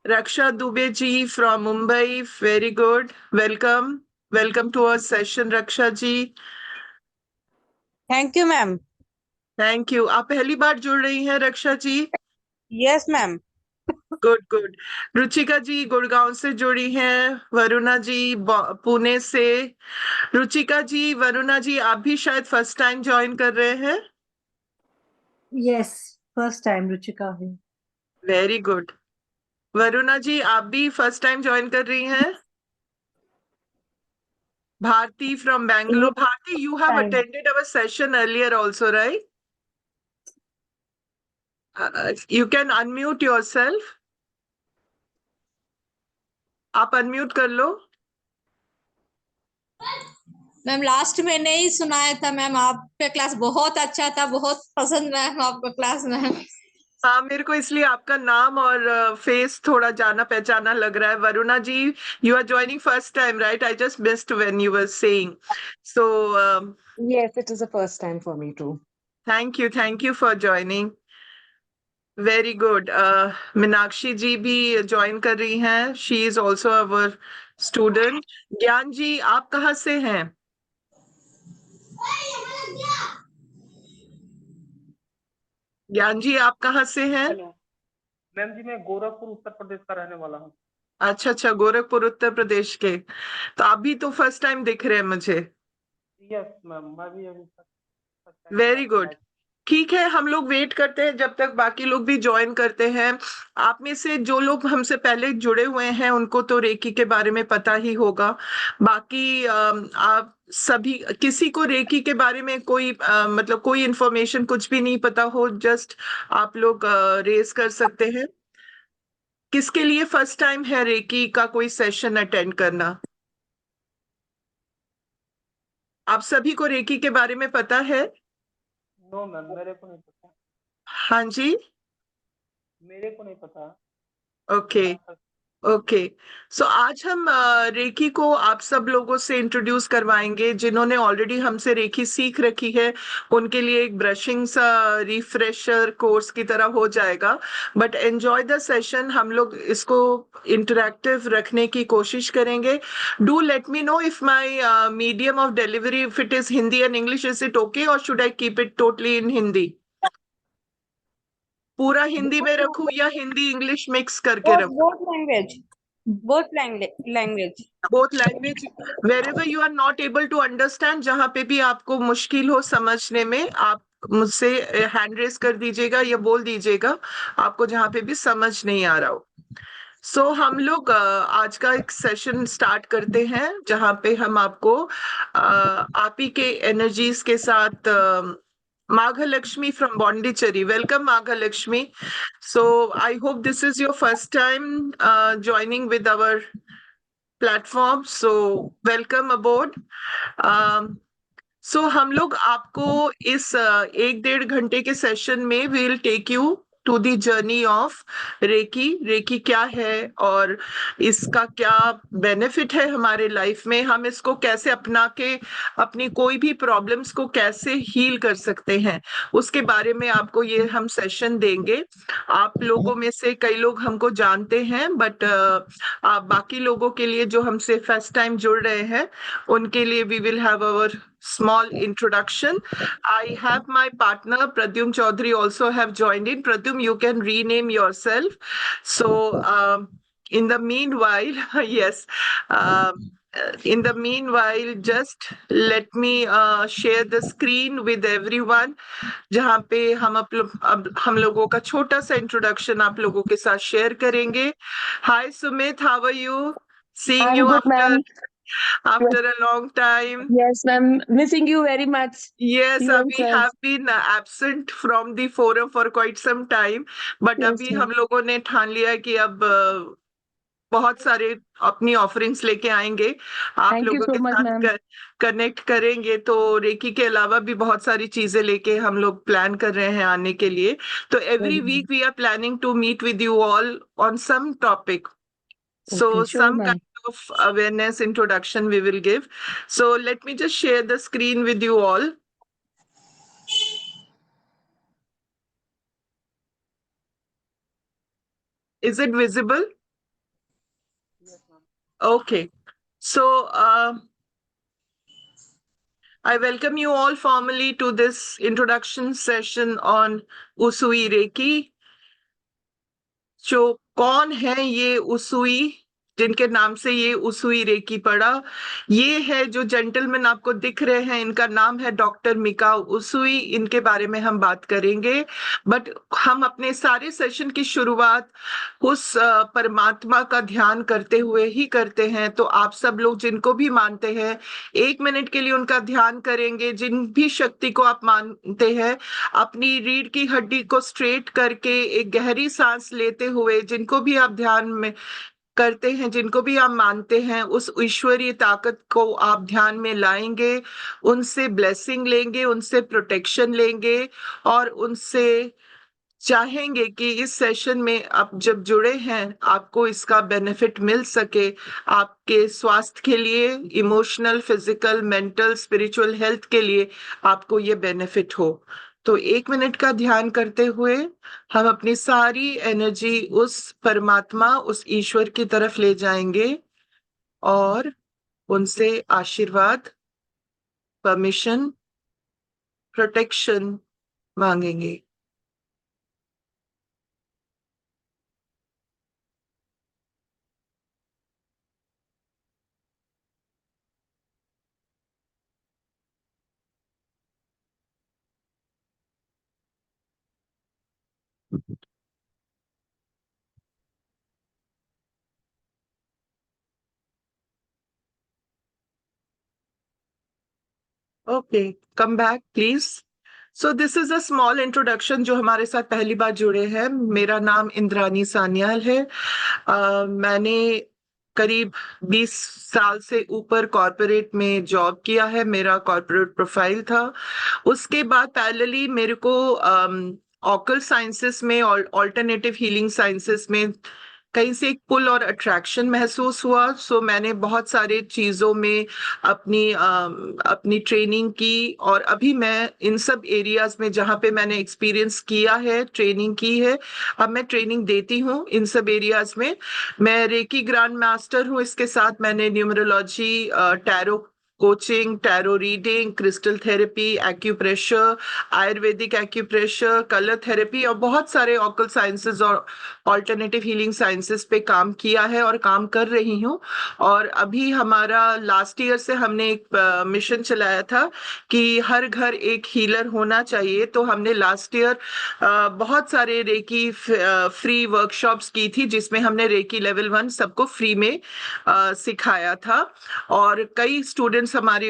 Raksha Dubey ji from Mumbai. Very good. Welcome. Welcome to our session, Raksha ji. Thank you ma'am. Thank you. आप पहली बार जुड़ रही हैं Raksha ji? Yes ma'am. Good good. Ruchika ji Gurgaon से जुड़ी हैं, वरुणा जी पुणे से। रुचिका जी, वरुणा जी, आप भी शायद फर्स्ट टाइम ज्वाइन कर रहे हैं। यस, फर्स्ट टाइम रुचिका है। Very good. वरुणा जी, आप भी फर्स्ट टाइम ज्वाइन कर रही हैं। Bharti from Bangalore. Bharti, you have Time. attended our session earlier also, right? You can unmute yourself. आप अनम्यूट कर लो। मैम लास्ट में नहीं सुनाया था मैम, आपका क्लास बहुत अच्छा था, बहुत पसंद मैम आपका क्लास मैम। हाँ, मेरे को इसलिए आपका नाम और फेस थोड़ा जाना पहचाना लग रहा है। वरुणा जी, you are joining first time, right? I just missed when you were saying. So, Yes, it is the first time for me too. thank you for joining. Very good. Meenakshi जी भी ज्वाइन कर रही हैं. She is also our student. ज्ञान जी, आप कहाँ से हैं? ज्ञान जी, आप कहाँ से हैं? हेलो मैम जी, मैं गोरखपुर उत्तर प्रदेश का रहने वाला हूँ। अच्छा, गोरखपुर उत्तर प्रदेश के। तो आप भी तो फर्स्ट टाइम दिख रहे हैं मुझे। यस मैम, मैं भी अभी वेरी गुड। ठीक है, हम लोग वेट करते हैं जब तक बाकी लोग भी ज्वाइन करते हैं। आप में से जो लोग हमसे पहले जुड़े हुए हैं उनको तो रेकी के बारे में पता ही होगा। बाकी आप सभी, किसी को रेकी के बारे में कोई मतलब कोई इंफॉर्मेशन कुछ भी नहीं पता हो, जस्ट आप लोग रेस कर सकते हैं। किसके लिए फर्स्ट टाइम है रेकी का कोई सेशन अटेंड करना? आप सभी को रेकी के बारे में पता है? नो मैम, मेरे को नहीं पता। हाँ जी, मेरे को नहीं पता। Okay okay. सो आज हम रेकी को आप सब लोगों से इंट्रोड्यूस करवाएंगे। जिन्होंने ऑलरेडी हमसे रेकी सीख रखी है उनके लिए एक ब्रशिंग सा रिफ्रेशर कोर्स की तरह हो जाएगा। But enjoy the session. हम लोग इसको इंटरैक्टिव रखने की कोशिश करेंगे। Do let me know if my medium of delivery, if it is Hindi and English, is it okay और should I keep it totally in Hindi? पूरा हिंदी में रखूं या हिंदी इंग्लिश मिक्स करके रखूं? Both language, both language. Both language. Wherever you are not able to understand, जहां पे भी आपको मुश्किल हो समझने में, आप मुझसे हैंड रेस कर दीजिएगा या बोल दीजिएगा आपको जहां पे भी समझ नहीं आ रहा हो। सो हम लोग आज का एक सेशन स्टार्ट करते हैं जहां पे हम आपको आप ही के एनर्जीज के साथ Maghalakshmi from Pondicherry. Welcome, Maghalakshmi. So I hope this is your first time joining with our platform. So welcome aboard. So हम लोग आपको इस 1-1.5 घंटे के सेशन में will take you to the journey of reiki. Reiki क्या है और इसका क्या बेनिफिट है हमारे लाइफ में, हम इसको कैसे अपना के अपनी कोई भी प्रॉब्लम्स को कैसे हील कर सकते हैं, उसके बारे में आपको ये हम सेशन देंगे। आप लोगों में से कई लोग हमको जानते हैं, बट बाकी लोगों के लिए जो हमसे फर्स्ट टाइम जुड़ रहे हैं उनके लिए we will have our small introduction. I have my partner Pradyum Chaudhary also have joined in. Pradyum, you can rename yourself. So in the meanwhile, yes, in the meanwhile, just let me share the screen with everyone, जहाँ पे अब हम लोगों का छोटा सा introduction आप लोगों के साथ शेयर करेंगे। Hi Sumit, how are you? Seeing I'm you good, ma'am. after a long time. Yes, ma'am. Missing you very much. Yes, Even we have been absent from the forum for quite some time, but Yes, अभी ma'am. हम लोगों ने ठान लिया है कि अब बहुत सारे अपनी ऑफरिंग्स लेके आएंगे, आप Thank you लोगों so के much, साथ ma'am. कनेक्ट करेंगे। तो रेकी के अलावा भी बहुत सारी चीजें लेके हम लोग प्लान कर रहे हैं आने के लिए। तो every Very week we are planning to meet with you all on some topic. So Okay, sure, some ma'am. kind of awareness introduction we will give. So let me just share the screen with you all. Is it visible? Okay. So, I welcome you all formally to this introduction session on Usui Reiki. जो कौन है ये उसुई, जिनके नाम से ये उसुई recce पड़ा, ये है जो जेंटलमैन आपको दिख रहे हैं, इनका नाम है डॉक्टर मिकाओ उसुई। इनके बारे में हम बात करेंगे, बट हम अपने सारे सेशन की शुरुआत उस परमात्मा का ध्यान करते हुए ही करते हैं। तो आप सब लोग जिनको भी मानते हैं, 1 मिनट के लिए उनका ध्यान करेंगे। जिन भी शक्ति को आप मानते हैं, अपनी रीढ़ की हड्डी को स्ट्रेट करके एक गहरी सांस लेते हुए, जिनको भी आप ध्यान में करते हैं, जिनको भी आप मानते हैं, उस ईश्वरीय ताकत को आप ध्यान में लाएंगे, उनसे ब्लेसिंग लेंगे, उनसे प्रोटेक्शन लेंगे और उनसे चाहेंगे कि इस सेशन में आप जब जुड़े हैं, आपको इसका बेनिफिट मिल सके, आपके स्वास्थ्य के लिए, emotional, physical, mental, spiritual health के लिए आपको ये बेनिफिट हो। तो 1 मिनट का ध्यान करते हुए हम अपनी सारी एनर्जी उस परमात्मा, उस ईश्वर की तरफ ले जाएंगे और उनसे आशीर्वाद, परमिशन, प्रोटेक्शन मांगेंगे। Okay, come back please. So this is a small introduction जो हमारे साथ पहली बार जुड़े हैं। मेरा नाम इंद्रानी सान्याल है। मैंने करीब 20 साल से ऊपर कॉर्पोरेट में जॉब किया है, मेरा कॉर्पोरेट प्रोफाइल था। उसके बाद पैरेलली मेरे को ऑकल्ट साइंसेस में और ऑल्टरनेटिव हीलिंग साइंसेस में कहीं से एक पुल और अट्रैक्शन महसूस हुआ। सो मैंने बहुत सारे चीजों में अपनी ट्रेनिंग की और अभी मैं इन सब एरियाज में जहाँ पे मैंने एक्सपीरियंस किया है, ट्रेनिंग की है, अब मैं ट्रेनिंग देती हूँ इन सब एरियाज में। मैं रेकी ग्रैंड मास्टर हूँ, इसके साथ मैंने numerology, tarot coaching, tarot reading, crystal therapy, acupressure, Ayurvedic acupressure, colour therapy और बहुत सारे ऑकल्ट साइंसेस और ऑल्टरनेटिव हीलिंग साइंसेस पे काम किया है और काम कर रही हूँ। और अभी हमारा लास्ट ईयर से हमने एक मिशन चलाया था कि हर घर एक हीलर होना चाहिए। तो हमने लास्ट ईयर बहुत सारे रेकी फ्री वर्कशॉप्स की थी, जिसमें हमने रेकी लेवल 1 सबको फ्री में सिखाया था। और कई स्टूडेंट्स हमारे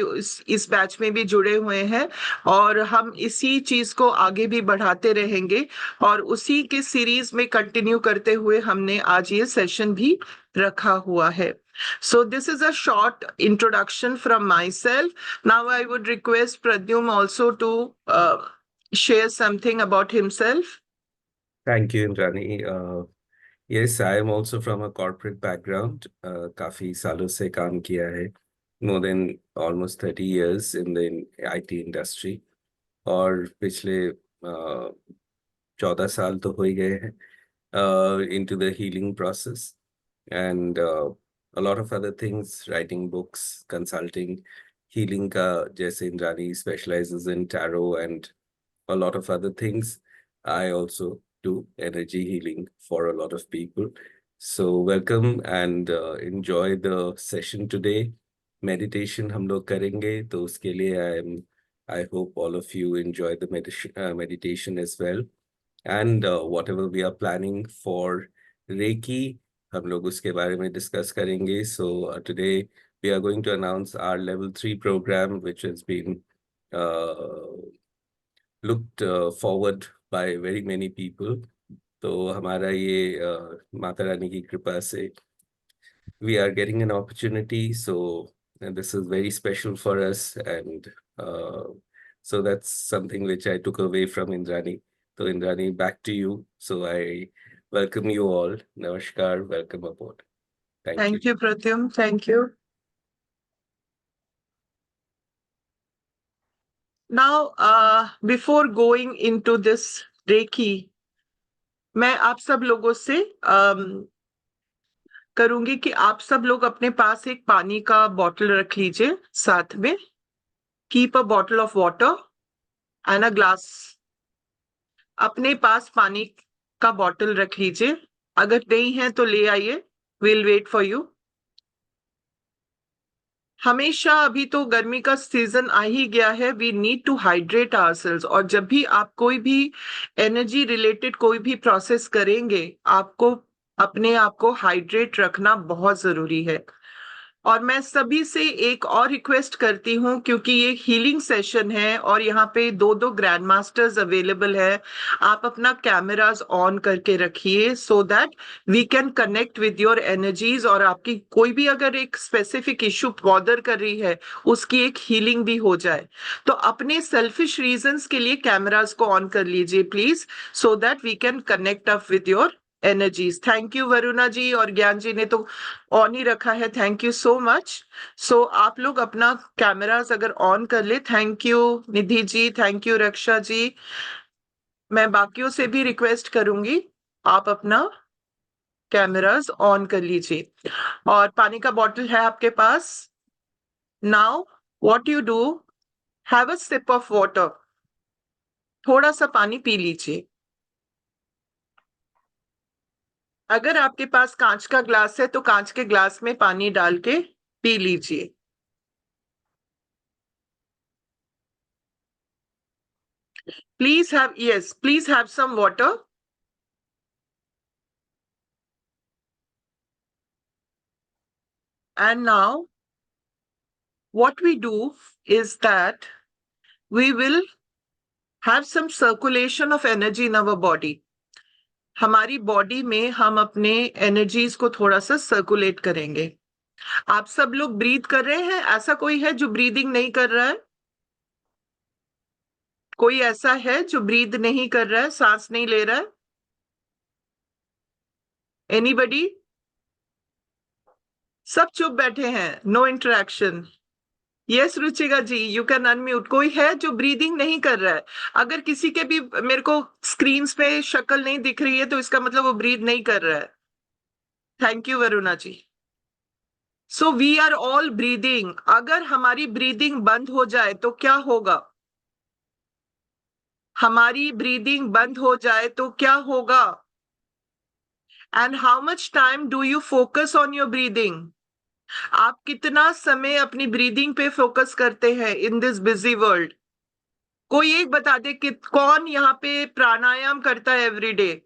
इस बैच में भी जुड़े हुए हैं और हम इसी चीज को आगे भी बढ़ाते रहेंगे और उसी के सीरीज में कंटिन्यू करते हुए हमने आज ये सेशन भी रखा हुआ है। So this is a short introduction from myself. Now I would request Pradyum also to share something about himself. Thank you, Indrani. Yes, I am also from a corporate background. काफी सालों से काम किया है, more than almost 30 years in the IT industry. और पिछले 14 साल तो हो ही गए हैं into the healing process and a lot of other things, writing books, consulting, healing का जैसे Indrani specializes in tarot and a lot of other things. I also do energy healing for a lot of people. So welcome and enjoy the session today. Meditation हम लोग करेंगे, तो उसके लिए I hope all of you enjoy the meditation as well. And whatever we are planning for Reiki, हम लोग उसके बारे में discuss करेंगे. So today we are going to announce our level 3 program, which has been looked forward by very many people. तो हमारा ये माता रानी की कृपा से we are getting an opportunity, so and this is very special for us, and so that's something which I took away from Indrani. So Indrani, back to you. So I welcome you all. Namaskar, welcome aboard. Thank you, Pradyum. Thank you. Now, before going into this Reiki, मैं आप सब लोगों से करूंगी कि आप सब लोग अपने पास एक पानी का बॉटल रख लीजिए साथ में. Keep a bottle of water and a glass. अपने पास पानी का बॉटल रख लीजिए. अगर नहीं है तो ले आइए. Will wait for you. हमेशा अभी तो गर्मी का सीजन आ ही गया है. We need to hydrate ourselves. और जब भी आप कोई भी एनर्जी रिलेटेड कोई भी प्रोसेस करेंगे, आपको अपने आप को हाइड्रेट रखना बहुत जरूरी है. और मैं सभी से एक और रिक्वेस्ट करती हूँ, क्योंकि ये हीलिंग सेशन है और यहाँ पे 2 ग्रैंड मास्टर्स अवेलेबल है. आप अपना कैमरास ऑन करके रखिए so that we can connect with your energies. और आपकी कोई भी अगर एक स्पेसिफिक इश्यू बॉदर कर रही है, उसकी एक हीलिंग भी हो जाए. तो अपने सेल्फिश रीजंस के लिए कैमरास को ऑन कर लीजिए please, so that we can connect up with your energies. Thank you Varuna ji. और ज्ञान जी ने तो ऑन ही रखा है. Thank you so much. So आप लोग अपना कैमरास अगर ऑन कर ले. Thank you Nidhi ji. Thank you Raksha ji. मैं बाकियों से भी रिक्वेस्ट करूंगी, आप अपना कैमरास ऑन कर लीजिए. और पानी का बॉटल है आपके पास. Now what you do, have a sip of water. थोड़ा सा पानी पी लीजिए. अगर आपके पास कांच का ग्लास है तो कांच के ग्लास में पानी डाल के पी लीजिए. Please have some water. And now what we do is that we will have some circulation of energy in our body. हमारी बॉडी में हम अपने एनर्जीज को थोड़ा सा सर्कुलेट करेंगे. आप सब लोग ब्रीथ कर रहे हैं? ऐसा कोई है जो ब्रीदिंग नहीं कर रहा है? कोई ऐसा है जो ब्रीद नहीं कर रहा है, सांस नहीं ले रहा है? एनीबडी? सब चुप बैठे हैं. No interaction. Yes Ruchika ji, you can unmute. कोई है जो ब्रीदिंग नहीं कर रहा है? अगर किसी के भी मेरे को स्क्रीन पे शक्ल नहीं दिख रही है तो इसका मतलब वो ब्रीद नहीं कर रहा है. Thank you Varuna ji. So we are all breathing. अगर हमारी ब्रीदिंग बंद हो जाए तो क्या होगा? हमारी ब्रीदिंग बंद हो जाए तो क्या होगा? And how much time do you focus on your breathing? आप कितना समय अपनी ब्रीदिंग पे फोकस करते हैं इन दिस बिजी वर्ल्ड? कोई एक बता दे कि कौन यहाँ पे प्राणायाम करता है एवरी डे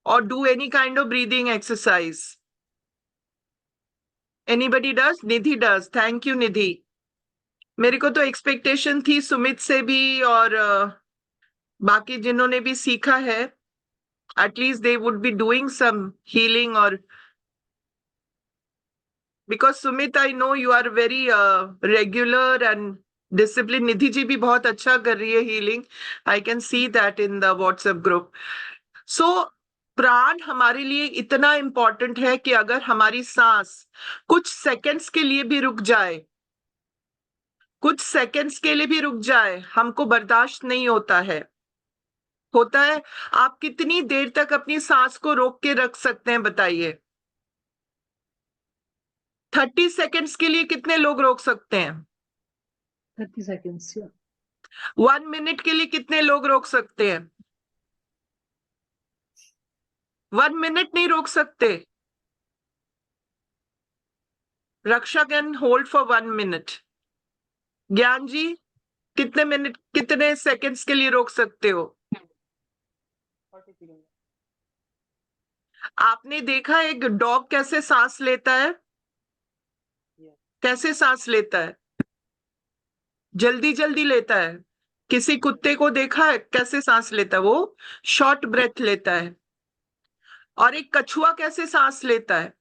और do any kind of breathing exercise? Anybody does? Nidhi does. Thank you Nidhi. मेरे को तो एक्सपेक्टेशन थी सुमित से भी और बाकी जिन्होंने भी सीखा है, at least they would be doing some healing. और because Sumit, I know you are very regular and disciplined. Nidhi ji भी बहुत अच्छा कर रही है healing. I can see that in the WhatsApp group. So प्राण हमारे लिए इतना important है कि अगर हमारी सांस कुछ सेकंड्स के लिए भी रुक जाए, कुछ सेकंड्स के लिए भी रुक जाए, हमको बर्दाश्त नहीं होता है. होता है? आप कितनी देर तक अपनी सांस को रोक के रख सकते हैं बताइए? 30 सेकंड्स के लिए कितने लोग रोक सकते हैं? 30 seconds. Yeah. 1 मिनट के लिए कितने लोग रोक सकते हैं? 1 मिनट नहीं रोक सकते. रक्षा कैन होल्ड फॉर 1 मिनट. ज्ञान जी कितने मिनट, कितने सेकंड्स के लिए रोक सकते हो? 30 seconds. आपने देखा एक डॉग कैसे सांस लेता है? कैसे सांस लेता है? जल्दी जल्दी लेता है. किसी कुत्ते को देखा है कैसे सांस लेता है? वो शॉर्ट ब्रेथ लेता है. और एक कछुआ कैसे सांस लेता है?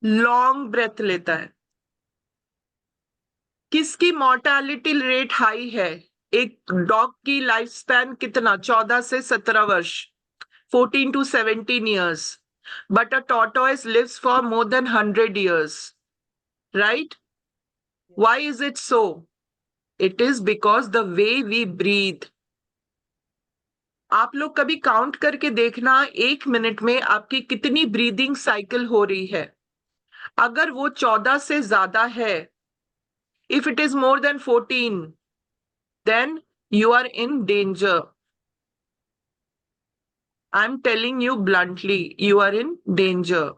लॉन्ग ब्रेथ लेता है. किसकी मॉर्टैलिटी रेट हाई है? एक डॉग की लाइफ स्पैन कितना? 14 से 17 वर्ष, 14 to 17 years. But a tortoise lives for more than 100 years. Right? Why is it so? It is because the way we breathe. आप लोग कभी काउंट करके देखना 1 मिनट में आपकी कितनी ब्रीदिंग साइकिल हो रही है। अगर वो 14 से ज्यादा है, if it is more than 14, then you are in danger. I am telling you bluntly, you are in danger.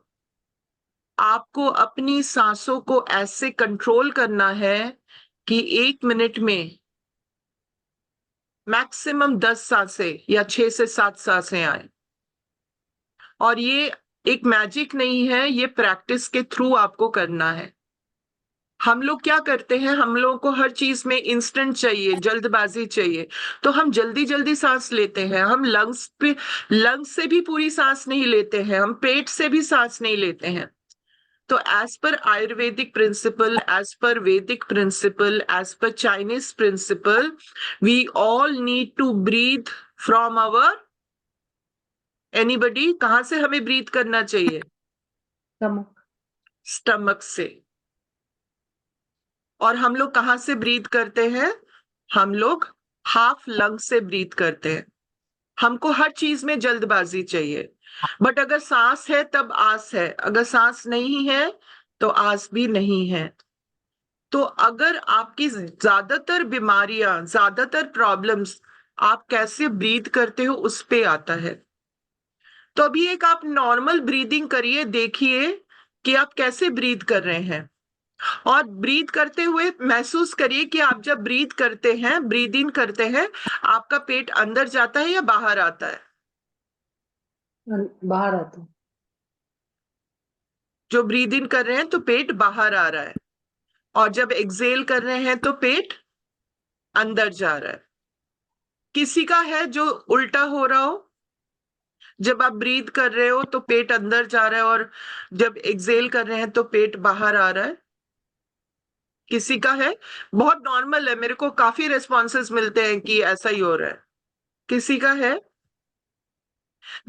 आपको अपनी सांसों को ऐसे कंट्रोल करना है कि 1 मिनट में मैक्सिमम 10 सांसें या 6 से 7 सांसें आए। और ये एक मैजिक नहीं है, ये प्रैक्टिस के थ्रू आपको करना है। हम लोग क्या करते हैं, हम लोगों को हर चीज में इंस्टेंट चाहिए, जल्दबाजी चाहिए, तो हम जल्दी जल्दी सांस लेते हैं। हम लंग्स से भी पूरी सांस नहीं लेते हैं, हम पेट से भी सांस नहीं लेते हैं। तो as per Ayurvedic principal, as per Vedic principle, as per Chinese principle, we all need to breathe from our anybody. कहां से हमें ब्रीथ करना चाहिए? Stomach. स्टमक से। और हम लोग कहां से ब्रीथ करते हैं? हम लोग हाफ लंग से ब्रीथ करते हैं। हमको हर चीज में जल्दबाजी चाहिए, बट अगर सांस है तब आस है, अगर सांस नहीं है तो आस भी नहीं है। तो अगर आपकी ज्यादातर बीमारियां, ज्यादातर प्रॉब्लम्स आप कैसे ब्रीथ करते हो उस पे आता है। तो अभी एक आप नॉर्मल ब्रीदिंग करिए, देखिए कि आप कैसे ब्रीथ कर रहे हैं। और ब्रीथ करते हुए महसूस करिए कि आप जब ब्रीथ करते हैं, ब्रीद इन करते हैं, आपका पेट अंदर जाता है या बाहर आता है? बाहर आता है। जो ब्रीद इन कर रहे हैं तो पेट बाहर आ रहा है, और जब एक्सेल कर रहे हैं तो पेट अंदर जा रहा है। किसी का है जो उल्टा हो रहा हो, जब आप ब्रीद कर रहे हो तो पेट अंदर जा रहा है और जब एक्सेल कर रहे हैं तो पेट बाहर आ रहा है? किसी का है? बहुत नॉर्मल है, मेरे को काफी रिस्पॉन्सेस मिलते हैं कि ऐसा ही हो रहा है। किसी का है?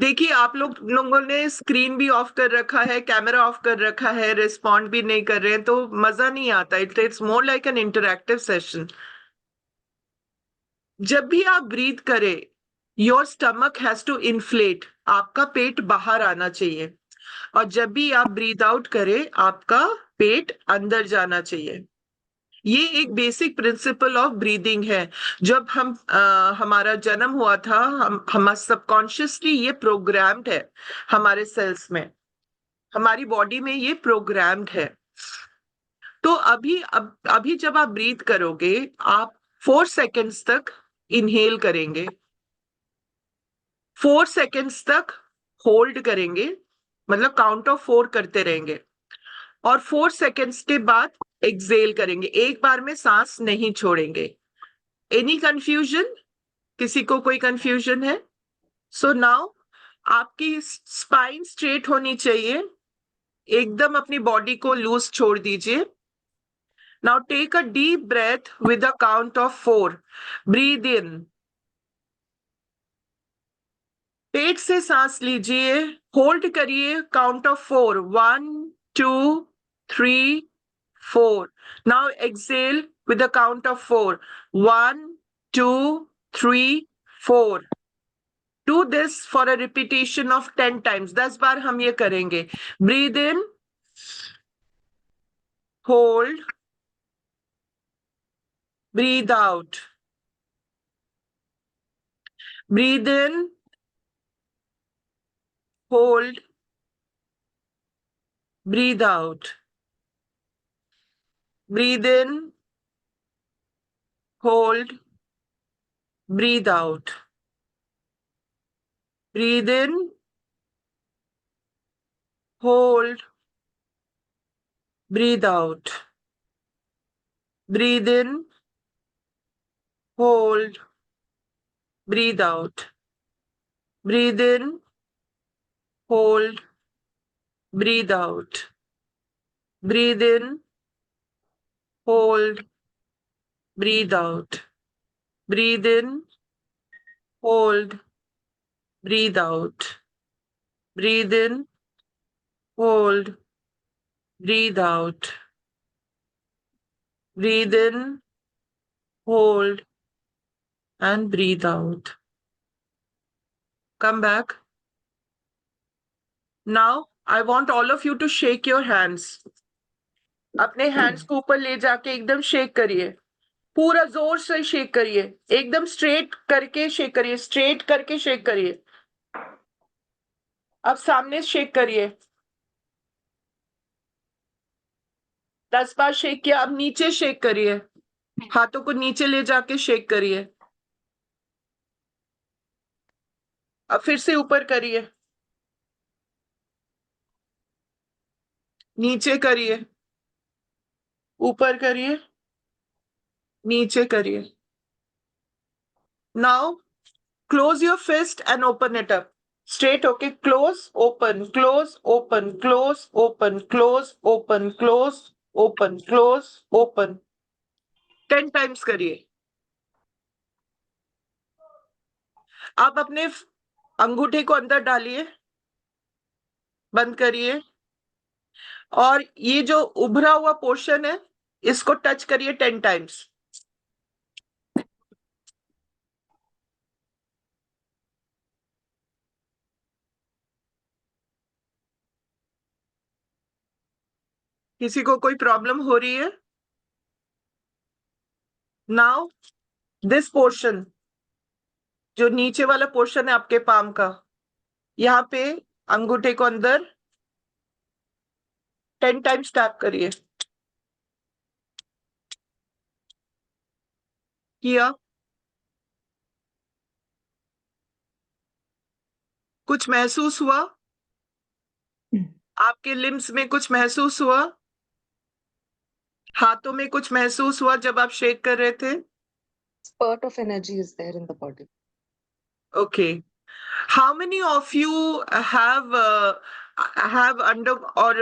देखिए, आप लोगों ने स्क्रीन भी ऑफ कर रखा है, कैमरा ऑफ कर रखा है, रिस्पॉन्ड भी नहीं कर रहे हैं, तो मजा नहीं आता। It's more like an interactive session. जब भी आप ब्रीथ करें, your stomach has to inflate, आपका पेट बाहर आना चाहिए। और जब भी आप ब्रीथ आउट करें, आपका पेट अंदर जाना चाहिए। ये एक बेसिक प्रिंसिपल ऑफ ब्रीदिंग है। जब हमारा जन्म हुआ था, हम सबकॉन्शियसली ये प्रोग्राम्ड है हमारे सेल्स में, हमारी बॉडी में ये प्रोग्राम्ड है। तो अभी जब आप ब्रीथ करोगे, आप 4 सेकेंड्स तक इनहेल करेंगे, 4 सेकेंड्स तक होल्ड करेंगे, मतलब काउंट ऑफ 4 करते रहेंगे, और 4 सेकेंड्स के बाद एक्सेल करेंगे। एक बार में सांस नहीं छोड़ेंगे। Any confusion? किसी को कोई कंफ्यूजन है? सो नाउ आपकी स्पाइन स्ट्रेट होनी चाहिए, एकदम अपनी बॉडी को लूज छोड़ दीजिए। Now take a deep breath with a count of 4। Breathe in, पेट से सांस लीजिए, होल्ड करिए, count of 4, 1 2 3 4। Now exhale with a count of 4, 1 2 3 4। Do this for a repetition of 10 times। 10 बार हम ये करेंगे। Breathe in, hold, breathe out, breathe in, hold, breathe out, breathe in, hold, breathe out, breathe in, hold, breathe out, breathe in, hold, breathe out, breathe in, hold, breathe out, breathe in, hold, breathe out, breathe in, hold, breathe out, breathe in, hold, breathe out, breathe in, hold, and breathe out. Come back. Now, I want all of you to shake your hands. अपने hands को ऊपर ले जाके एकदम shake करिए. पूरा जोर से shake करिए. एकदम straight करके shake करिए. Straight करके shake करिए. अब सामने shake करिए. 10 बार shake किया. अब नीचे shake करिए. हाथों को नीचे ले जाके shake करिए. अब फिर से ऊपर करिए. नीचे करिए. ऊपर करिए. नीचे करिए. Now, close your fist and open it up. Straight, okay? Close, open, close, open, close, open, close, open, close, open, close, open. 10 times करिए. आप अपने अंगूठे को अंदर डालिए. बंद करिए. और ये जो उभरा हुआ पोर्शन है, इसको टच करिए 10 times. किसी को कोई प्रॉब्लम हो रही है? नाउ दिस पोर्शन, जो नीचे वाला पोर्शन है आपके पाम का, यहाँ पे अंगूठे को अंदर 10 टाइम्स टैप करिए. किया? कुछ महसूस हुआ? आपके लिम्स में कुछ महसूस हुआ? हाथों में कुछ महसूस हुआ जब आप शेक कर रहे थे? Spurt of energy is there in the body. Okay. How many of you have under or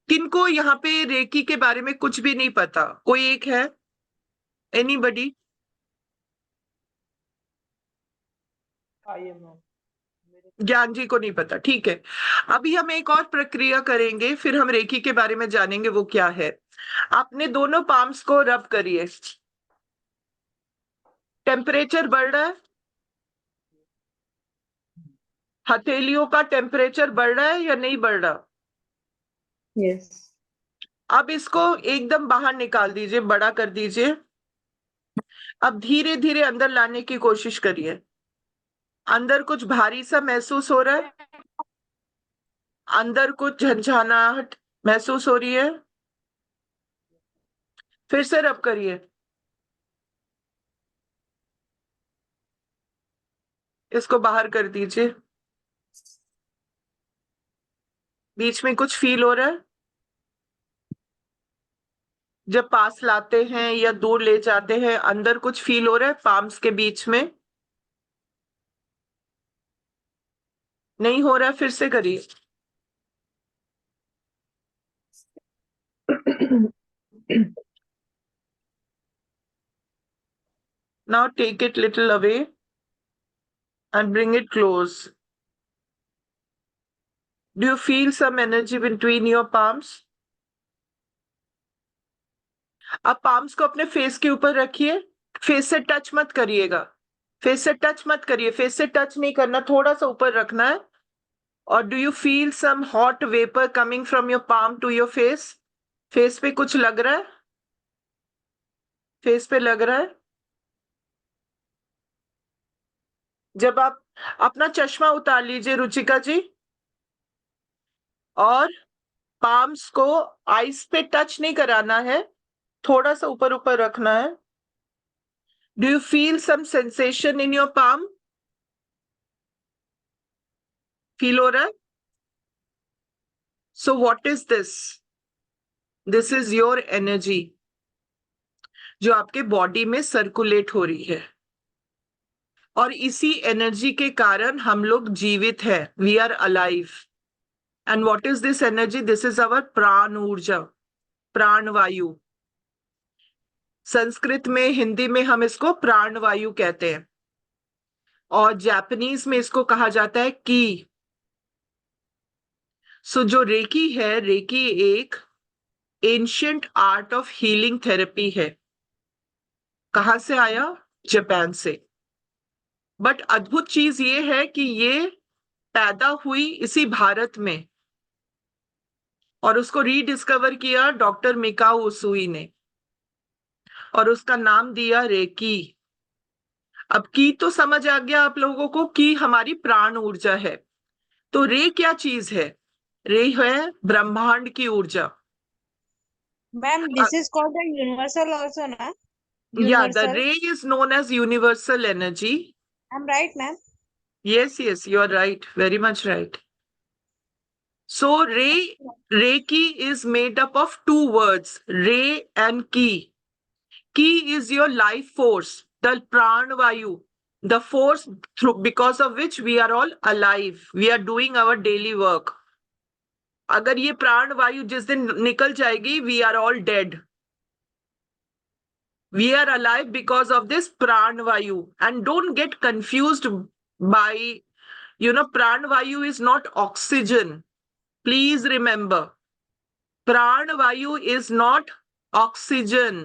किनको यहाँ पे रेकी के बारे में कुछ भी नहीं पता? कोई एक है? Anybody? आइए मैम. ज्ञान जी को नहीं पता. ठीक है. अभी हम एक और प्रक्रिया करेंगे, फिर हम रेकी के बारे में जानेंगे वो क्या है. आपने दोनों पाम्स को रब करिए. टेम्परेचर बढ़ रहा है? हथेलियों का टेम्परेचर बढ़ रहा है या नहीं बढ़ रहा? Yes. अब इसको एकदम बाहर निकाल दीजिए, बड़ा कर दीजिए. अब धीरे धीरे अंदर लाने की कोशिश करिए. अंदर कुछ भारी सा महसूस हो रहा है? अंदर कुछ झंझनाहट महसूस हो रही है? फिर से रब करिए. इसको बाहर कर दीजिए. बीच में कुछ फील हो रहा है? जब पास लाते हैं या दूर ले जाते हैं, अंदर कुछ फील हो रहा है पाम्स के बीच में? नहीं हो रहा है? फिर से करिए. Now take it little away and bring it close. Do you feel some energy between your palms? अब palms को अपने फेस के ऊपर रखिए. फेस से टच मत करिएगा. फेस से टच मत करिए. फेस से टच नहीं करना, थोड़ा सा ऊपर रखना है. और do you feel some hot vapor coming from your palm to your face? Face पे कुछ लग रहा है? फेस पे लग रहा है? जब आप अपना चश्मा उतार लीजिए रुचिका जी, और पाम्स को आईज पे टच नहीं कराना है, थोड़ा सा ऊपर ऊपर रखना है. Do you feel some sensation in your palm? Feel हो रहा है? So what is this? This is your energy जो आपके बॉडी में सर्कुलेट हो रही है. और इसी एनर्जी के कारण हम लोग जीवित हैं. We are alive. And what is this energy? This is our प्राण ऊर्जा, प्राण वायु. संस्कृत में, हिंदी में हम इसको प्राण वायु कहते हैं, और जापानीज में इसको कहा जाता है की. सो जो रेकी है, रेकी एक ancient art of healing therapy है. कहां से आया? जापान से. बट अद्भुत चीज ये है कि ये पैदा हुई इसी भारत में और उसको रीडिस्कवर किया डॉक्टर मिकाओ उसुई ने और उसका नाम दिया रेकी। अब की तो समझ आ गया आप लोगों को कि हमारी प्राण ऊर्जा है। तो रे क्या चीज है? रे है ब्रह्मांड की ऊर्जा। Ma'am, this is called the universal also, na? Yeah, the Universal. ray is known as universal energy. I'm right, ma'am. Yes, you are right. Very much right. So Reiki is made up of two words, Re and Ki. Ki is your life force, the pranavayu, the force through because of which we are all alive. We are doing our daily work. अगर ये प्राणवायु जिस दिन निकल जाएगी, we are all dead. We are alive because of this pranavayu. And don't get confused by, pranavayu is not oxygen. Please remember, प्राणवायु is not oxygen.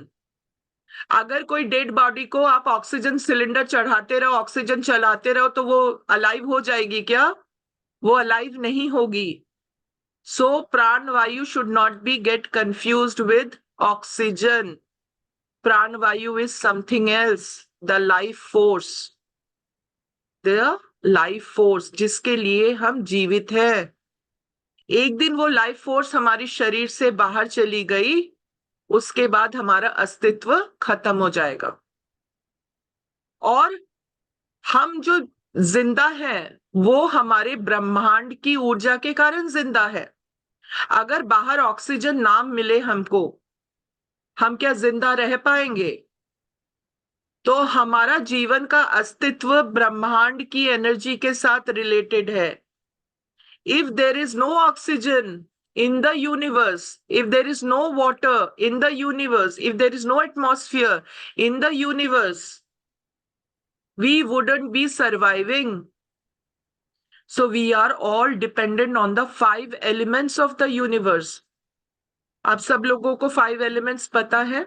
अगर कोई डेड बॉडी को आप ऑक्सीजन सिलेंडर चढ़ाते रहो, ऑक्सीजन चलाते रहो, तो वो अलाइव हो जाएगी क्या? वो अलाइव नहीं होगी. So pranavayu should not be get confused with oxygen. Pranavayu is something else, the life force. The life force जिसके लिए हम जीवित हैं. एक दिन वो लाइफ फोर्स हमारी शरीर से बाहर चली गई, उसके बाद हमारा अस्तित्व खत्म हो जाएगा. और हम जो जिंदा हैं वो हमारे ब्रह्मांड की ऊर्जा के कारण जिंदा है. अगर बाहर ऑक्सीजन ना मिले हमको, हम क्या जिंदा रह पाएंगे? तो हमारा जीवन का अस्तित्व ब्रह्मांड की एनर्जी के साथ रिलेटेड है. If there is no oxygen in the universe, if there is no water in the universe, if there is no atmosphere in the universe, we wouldn't be surviving. So we are all dependent on the 5 elements of the universe. आप सब लोगों को 5 elements पता है?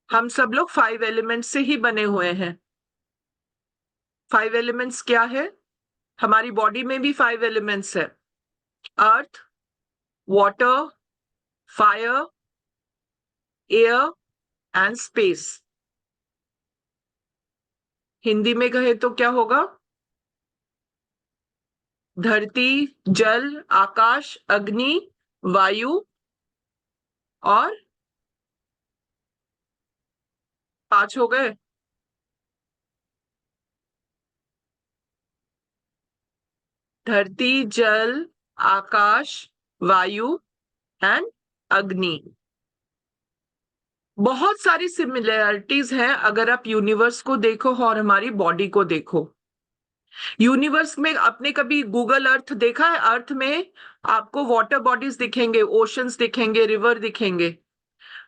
हम सब लोग 5 elements से ही बने हुए हैं. 5 elements क्या है? हमारी बॉडी में भी 5 elements है. Earth, water, fire, air and space. Hindi में कहे तो क्या होगा? धरती, जल, आकाश, अग्नि, वायु और 5 हो गए. धरती, जल, आकाश, वायु एंड अग्नि. बहुत सारी सिमिलैरिटीज हैं अगर आप यूनिवर्स को देखो और हमारी बॉडी को देखो. यूनिवर्स में आपने कभी गूगल अर्थ देखा है? अर्थ में आपको वाटर बॉडीज दिखेंगे, ओशंस दिखेंगे, रिवर दिखेंगे.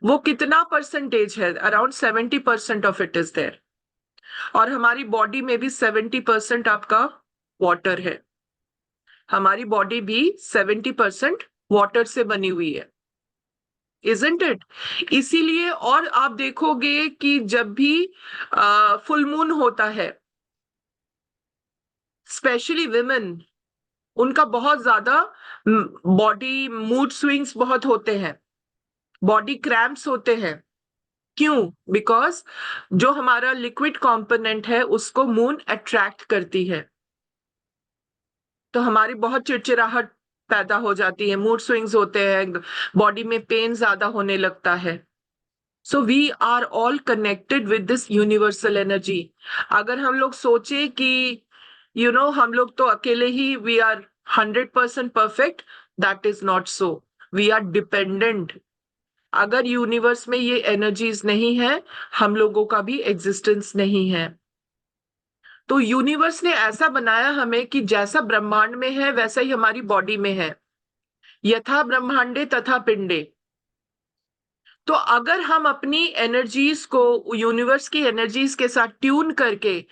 वो कितना परसेंटेज है? Around 70% of it is there. और हमारी बॉडी में भी 70% आपका वाटर है. हमारी बॉडी भी 70% वाटर से बनी हुई है. Isn't it? इसीलिए और आप देखोगे कि जब भी फुल मून होता है, स्पेशली विमेन, उनका बहुत ज्यादा बॉडी मूड स्विंग्स बहुत होते हैं, बॉडी क्रैम्प्स होते हैं. क्यों? बिकॉज जो हमारा लिक्विड कंपोनेंट है उसको मून अट्रैक्ट करती है. तो हमारी बहुत चिड़चिड़ाहट पैदा हो जाती है, मूड स्विंग्स होते हैं, बॉडी में पेन ज्यादा होने लगता है. So we are all connected with this universal energy. अगर हम लोग सोचे कि हम लोग तो अकेले ही we are 100% perfect, that is not so. We are dependent. अगर यूनिवर्स में ये एनर्जीज नहीं है, हम लोगों का भी एग्जिस्टेंस नहीं है. तो यूनिवर्स ने ऐसा बनाया हमें कि जैसा ब्रह्मांड में है वैसा ही हमारी बॉडी में है. यथा ब्रह्मांडे तथा पिंडे. तो अगर हम अपनी एनर्जीज को यूनिवर्स की एनर्जीज के साथ ट्यून करके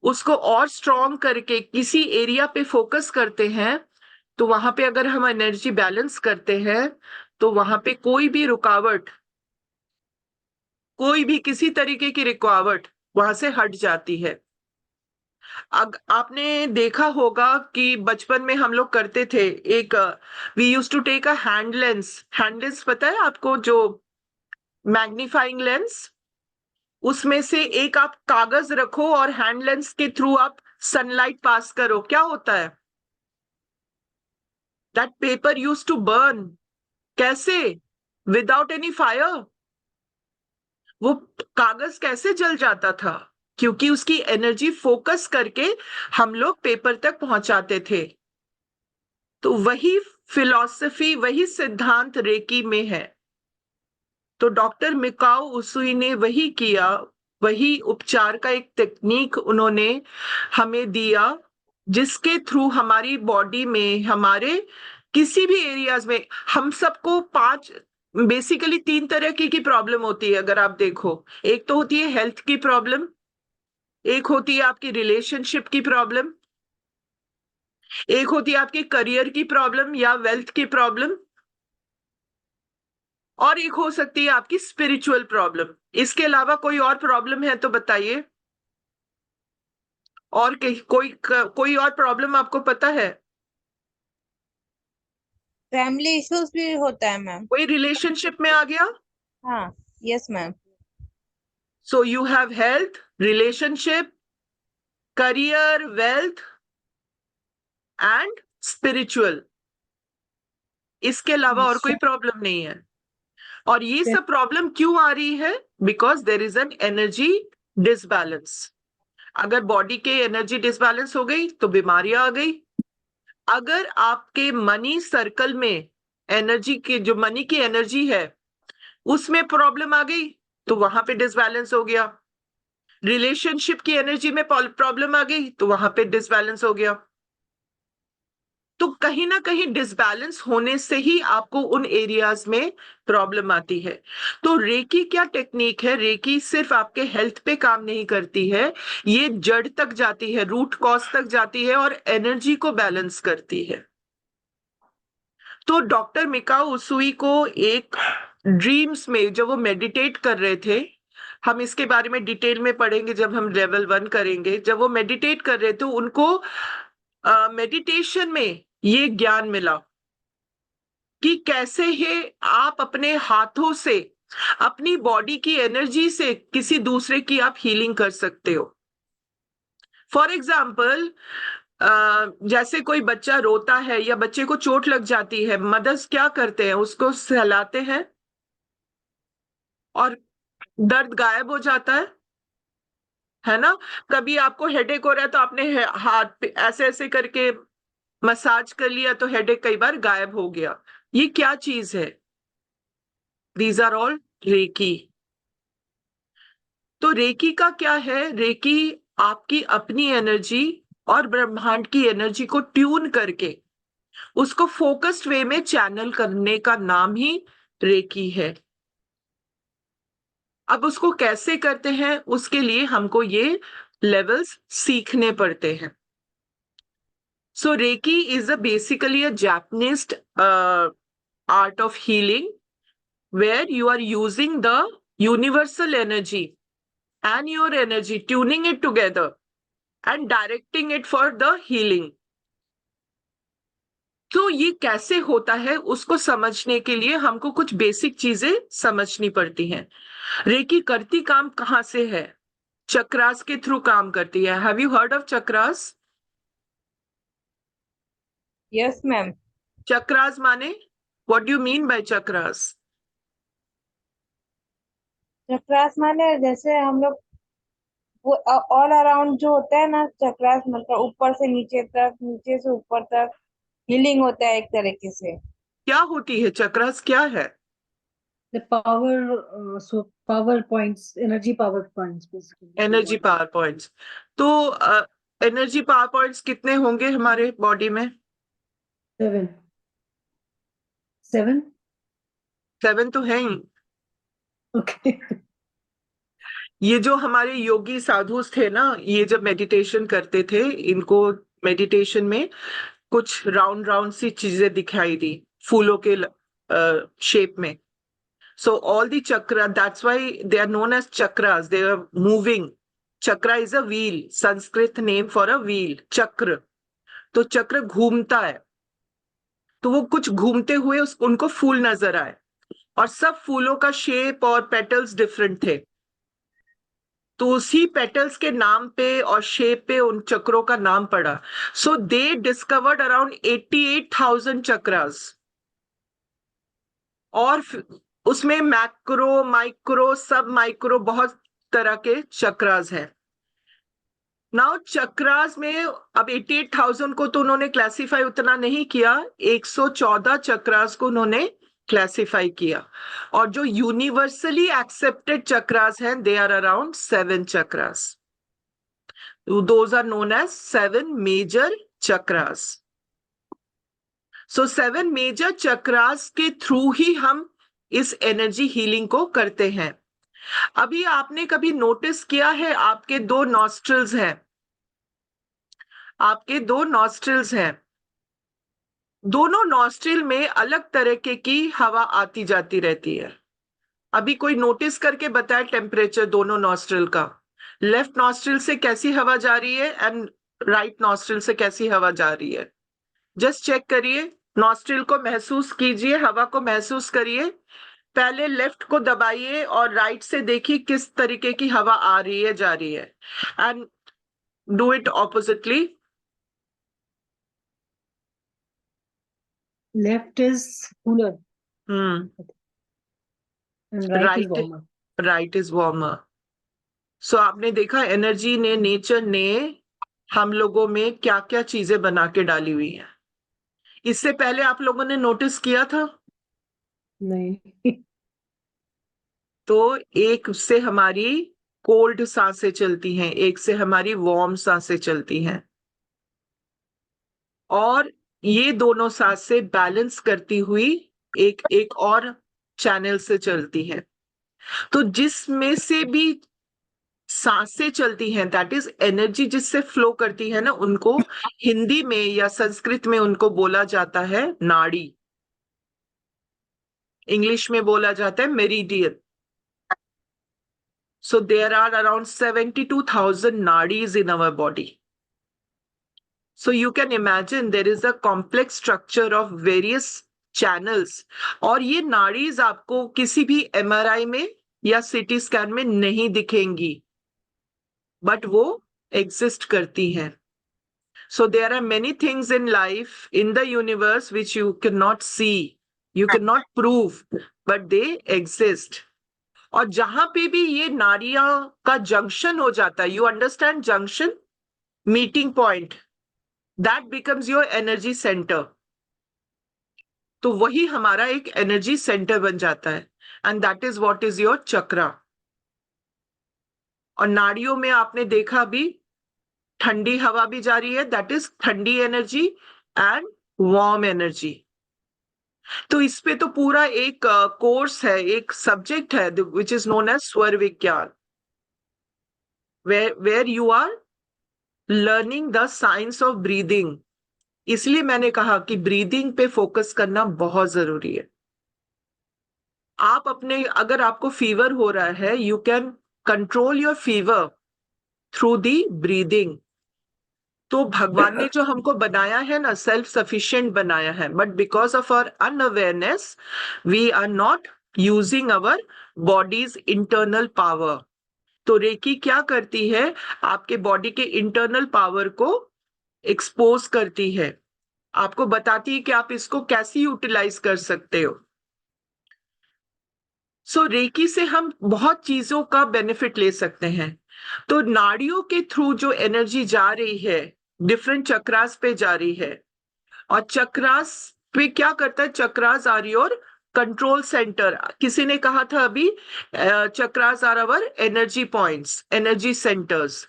उसको और स्ट्रॉन्ग करके किसी एरिया पे फोकस करते हैं, तो वहां पे अगर हम एनर्जी बैलेंस करते हैं तो वहां पे कोई भी रुकावट, कोई भी किसी तरीके की रुकावट वहां से हट जाती है. आपने देखा होगा कि बचपन में हम लोग करते थे, एक we use to take a hand lens पता है आपको, जो मैग्नीफाइंग लेंस, उसमें से एक आप कागज रखो और हैंड लेंस के थ्रू आप सनलाइट पास करो, क्या होता है? That paper use to burn. कैसे? Without any fire. वो कागज कैसे जल जाता था? क्योंकि उसकी एनर्जी फोकस करके हम लोग पेपर तक पहुंचाते थे। तो वही फिलॉसफी, वही सिद्धांत रेकी में है। तो डॉक्टर मिकाओ उसुई ने वही किया, वही उपचार का एक टेक्निक उन्होंने हमें दिया, जिसके थ्रू हमारी बॉडी में, हमारे किसी भी एरियाज में, हम सबको बेसिकली 3 तरह की प्रॉब्लम होती है अगर आप देखो। एक तो होती है हेल्थ की प्रॉब्लम, एक होती है आपकी रिलेशनशिप की प्रॉब्लम, एक होती है आपकी करियर की प्रॉब्लम या वेल्थ की प्रॉब्लम, और एक हो सकती है आपकी स्पिरिचुअल प्रॉब्लम। इसके अलावा कोई और प्रॉब्लम है तो बताइए। और कोई और प्रॉब्लम आपको पता है? फैमिली इश्यूज भी होता है मैम। कोई रिलेशनशिप में आ गया? हाँ, yes ma'am. So you have health, relationship, career, wealth and spiritual. इसके अलावा और कोई प्रॉब्लम नहीं है। और ये सब प्रॉब्लम क्यों आ रही है? Because there is an energy disbalance. अगर बॉडी के एनर्जी डिसबैलेंस हो गई तो बीमारियां आ गई। अगर आपके मनी सर्कल में एनर्जी की, जो मनी की एनर्जी है, उसमें प्रॉब्लम आ गई तो वहां पे डिसबैलेंस हो गया। रिलेशनशिप की एनर्जी में प्रॉब्लम आ गई तो वहां पे डिसबैलेंस हो गया। तो कहीं ना कहीं डिसबैलेंस होने से ही आपको उन एरियाज में प्रॉब्लम आती है। तो रेकी क्या टेक्निक है? रेकी सिर्फ आपके हेल्थ पे काम नहीं करती है, ये जड़ तक जाती है, रूट कॉज तक जाती है और एनर्जी को बैलेंस करती है। तो डॉक्टर मिकाओ उसुई को एक ड्रीम्स में, जब वो मेडिटेट कर रहे थे, हम इसके बारे में डिटेल में पढ़ेंगे जब हम लेवल 1 करेंगे, जब वो मेडिटेट कर रहे थे उनको मेडिटेशन में ये ज्ञान मिला कि कैसे है आप अपने हाथों से, अपनी बॉडी की एनर्जी से किसी दूसरे की आप हीलिंग कर सकते हो। फॉर एग्जाम्पल, जैसे कोई बच्चा रोता है या बच्चे को चोट लग जाती है, मदर्स क्या करते हैं? उसको सहलाते हैं और दर्द गायब हो जाता है ना? कभी आपको हेडेक हो रहा है तो आपने हाथ पे ऐसे ऐसे करके मसाज कर लिया तो हेडेक कई बार गायब हो गया। ये क्या चीज है? These are all reiki. तो रेकी का क्या है? रेकी आपकी अपनी एनर्जी और ब्रह्मांड की एनर्जी को ट्यून करके उसको फोकस्ड वे में चैनल करने का नाम ही रेकी है। अब उसको कैसे करते हैं, उसके लिए हमको ये लेवल्स सीखने पड़ते हैं। So Reiki is basically a Japanese art of healing where you are using the universal energy and your energy, tuning it together and directing it for the healing. तो ये कैसे होता है उसको समझने के लिए हमको कुछ बेसिक चीजें समझनी पड़ती हैं। रेकी करती काम कहाँ से है? चक्रास के थ्रू काम करती है। Have you heard of chakras? Yes ma'am. Chakras माने, what do you mean by chakras? Chakras माने जैसे हम लोग वो ऑल अराउंड जो होता है ना, चक्रास मतलब ऊपर से नीचे तक, नीचे से ऊपर तक हीलिंग होता है एक तरीके से। क्या होती है चक्रास? क्या है? The power, so power points, energy power points basically. Energy power points. तो एनर्जी पावर पॉइंट्स कितने होंगे हमारे बॉडी में? 7. 7? 7 तो है ही। Okay. ये जो हमारे योगी साधु थे ना, ये जब मेडिटेशन करते थे, इनको मेडिटेशन में कुछ राउंड राउंड सी चीजें दिखाई दी फूलों के शेप में। So all the chakra, that's why they are known as chakras. They are moving chakra is a wheel, Sanskrit name for a wheel, चक्र। तो चक्र घूमता है, तो वो कुछ घूमते हुए उनको फूल नजर आए, और सब फूलों का शेप और पेटल्स डिफरेंट थे। तो उसी पेटल्स के नाम पे और शेप पे उन चक्रों का नाम पड़ा। सो दे डिस्कवर्ड अराउंड 88,000 चक्रास, और उसमें मैक्रो, माइक्रो, सब माइक्रो, बहुत तरह के चक्रास हैं। नाउ चक्रास में अब 88,000 को तो उन्होंने क्लासिफाई उतना नहीं किया, 114 चक्रास को उन्होंने क्लासिफाई किया, और जो यूनिवर्सली एक्सेप्टेड चक्रास हैं they are around 7 chakras. Those are known as 7 major chakras. So 7 major chakras के थ्रू ही हम इस एनर्जी हीलिंग को करते हैं। अभी आपने कभी नोटिस किया है, आपके 2 नॉस्ट्रल्स हैं, आपके 2 नॉस्ट्रल्स हैं, दोनों नॉस्ट्रिल में अलग तरीके की हवा आती जाती रहती है। अभी कोई नोटिस करके बताए टेम्परेचर दोनों नॉस्ट्रिल का, लेफ्ट नॉस्ट्रिल से कैसी हवा जा रही है एंड राइट नॉस्ट्रिल से कैसी हवा जा रही है। जस्ट चेक करिए, नॉस्ट्रिल को महसूस कीजिए, हवा को महसूस करिए, पहले लेफ्ट को दबाइए और राइट से देखिए किस तरीके की हवा आ रही है, जा रही है, and do it oppositely. Left is cooler and right is right, warmer. Right is warmer. So आपने देखा एनर्जी ने, नेचर ने हम लोगों में क्या क्या चीजें बना के डाली हुई हैं। इससे पहले आप लोगों ने नोटिस किया था? नहीं। तो एक से हमारी कोल्ड सांसें चलती हैं, एक से हमारी वार्म सांसें चलती हैं, और ये दोनों सांसें बैलेंस करती हुई एक और चैनल से चलती हैं। तो जिसमें से भी सांसें चलती हैं, दैट इज एनर्जी जिससे फ्लो करती है ना, उनको हिंदी में या संस्कृत में उनको बोला जाता है नाड़ी, इंग्लिश में बोला जाता है meridian. So there are around 72,000 nadis in our body. So you can imagine there is a complex structure of various channels. और ये नाड़ीज आपको किसी भी MRI में या CT स्कैन में नहीं दिखेंगी, बट वो एग्जिस्ट करती हैं। So there are many things in life, in the universe, which you cannot see, you cannot prove, but they exist. और जहां पे भी ये नाड़ियां का जंक्शन हो जाता है, you understand, junction, meeting point, that becomes your energy centre. तो वही हमारा एक एनर्जी सेंटर बन जाता है, and that is what is your chakra. और नाड़ियों में आपने देखा भी ठंडी हवा भी जा रही है, दैट इज ठंडी एनर्जी, एंड वार्म एनर्जी। तो इस पे तो पूरा एक कोर्स है, एक सब्जेक्ट है, विच इज नोन एज स्वर विज्ञान, where you are learning the science of breathing। इसलिए मैंने कहा कि ब्रीदिंग पे फोकस करना बहुत जरूरी है। आप अपने, अगर आपको फीवर हो रहा है, you can control your fever through the breathing. तो भगवान ने जो हमको बनाया है ना, सेल्फ सफिशिएंट बनाया है, but because of our unawareness we are not using our bodies internal power. तो रेकी क्या करती है, आपके बॉडी के इंटरनल पावर को एक्सपोज करती है, आपको बताती है कि आप इसको कैसे यूटिलाइज कर सकते हो। सो रेकी से हम बहुत चीजों का बेनिफिट ले सकते हैं। तो नाड़ियों के थ्रू जो एनर्जी जा रही है, डिफरेंट चक्रास पे जा रही है, और चक्रास पे क्या करता है, chakras are your control centre. किसी ने कहा था अभी, chakras are our energy points, energy centres.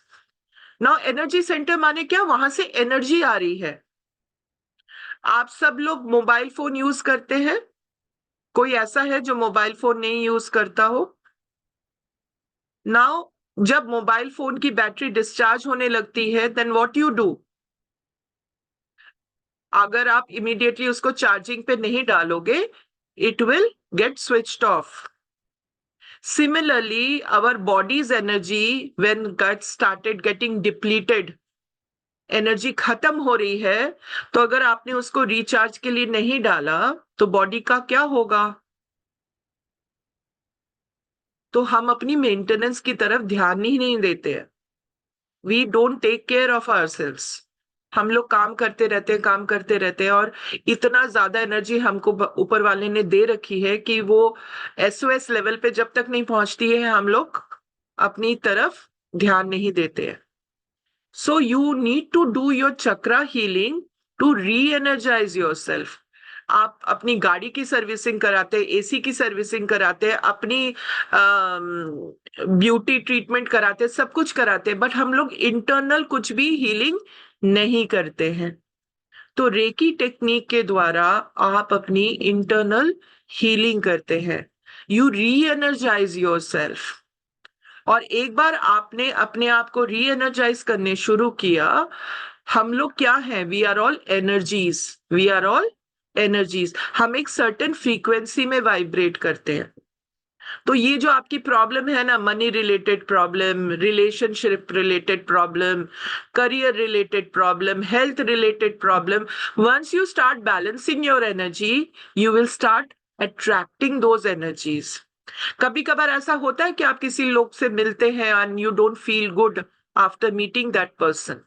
Now energy centre माने क्या, वहां से एनर्जी आ रही है। आप सब लोग मोबाइल फोन यूज करते हैं? कोई ऐसा है जो मोबाइल फोन नहीं यूज करता हो? नाउ जब मोबाइल फोन की बैटरी डिस्चार्ज होने लगती है, देन व्हाट यू डू? अगर आप इमीडिएटली उसको चार्जिंग पे नहीं डालोगे, it will get switched off. Similarly, our body's energy, when gut started getting depleted, energy खत्म हो रही है, तो अगर आपने उसको रिचार्ज के लिए नहीं डाला तो बॉडी का क्या होगा? तो हम अपनी मेंटेनेंस की तरफ ध्यान ही नहीं देते हैं. We don't take care of ourselves. हम लोग काम करते रहते हैं और इतना ज्यादा एनर्जी हमको ऊपर वाले ने दे रखी है कि वो एसओएस लेवल पे जब तक नहीं पहुंचती है हम लोग अपनी तरफ ध्यान नहीं देते हैं. So you need to do your chakra healing to re-energize yourself. आप अपनी गाड़ी की सर्विसिंग कराते हैं, एसी की सर्विसिंग कराते हैं, अपनी ब्यूटी ट्रीटमेंट कराते हैं, सब कुछ कराते हैं, बट हम लोग इंटरनल कुछ भी हीलिंग नहीं करते हैं. तो रेकी टेक्निक के द्वारा आप अपनी इंटरनल हीलिंग करते हैं. You re-energise yourself. और एक बार आपने अपने आप को री एनर्जाइज करने शुरू किया, हम लोग क्या हैं? We are all energies. We are all energies. हम एक सर्टेन फ्रीक्वेंसी में वाइब्रेट करते हैं. तो ये जो आपकी प्रॉब्लम है ना, money related problem, relationship related problem, career related problem, health related problem, once you start balancing your energy, you will start attracting those energies. कभी कभार ऐसा होता है कि आप किसी लोग से मिलते हैं and you don't feel good after meeting that person.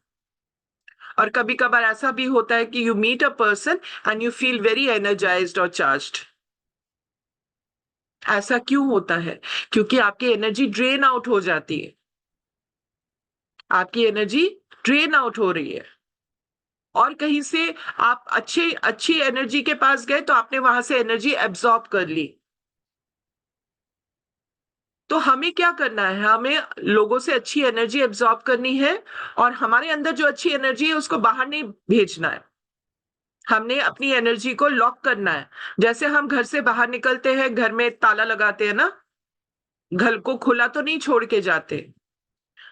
और कभी कभार ऐसा भी होता है कि you meet a person and you feel very energised और चार्ज्ड. ऐसा क्यों होता है? क्योंकि आपकी एनर्जी ड्रेन आउट हो जाती है. आपकी एनर्जी ड्रेन आउट हो रही है और कहीं से आप अच्छी एनर्जी के पास गए तो आपने वहां से एनर्जी एब्जॉर्ब कर ली. तो हमें क्या करना है? हमें लोगों से अच्छी एनर्जी एब्जॉर्ब करनी है और हमारे अंदर जो अच्छी एनर्जी है उसको बाहर नहीं भेजना है. हमने अपनी एनर्जी को लॉक करना है. जैसे हम घर से बाहर निकलते हैं, घर में ताला लगाते हैं ना, घर को खुला तो नहीं छोड़ के जाते.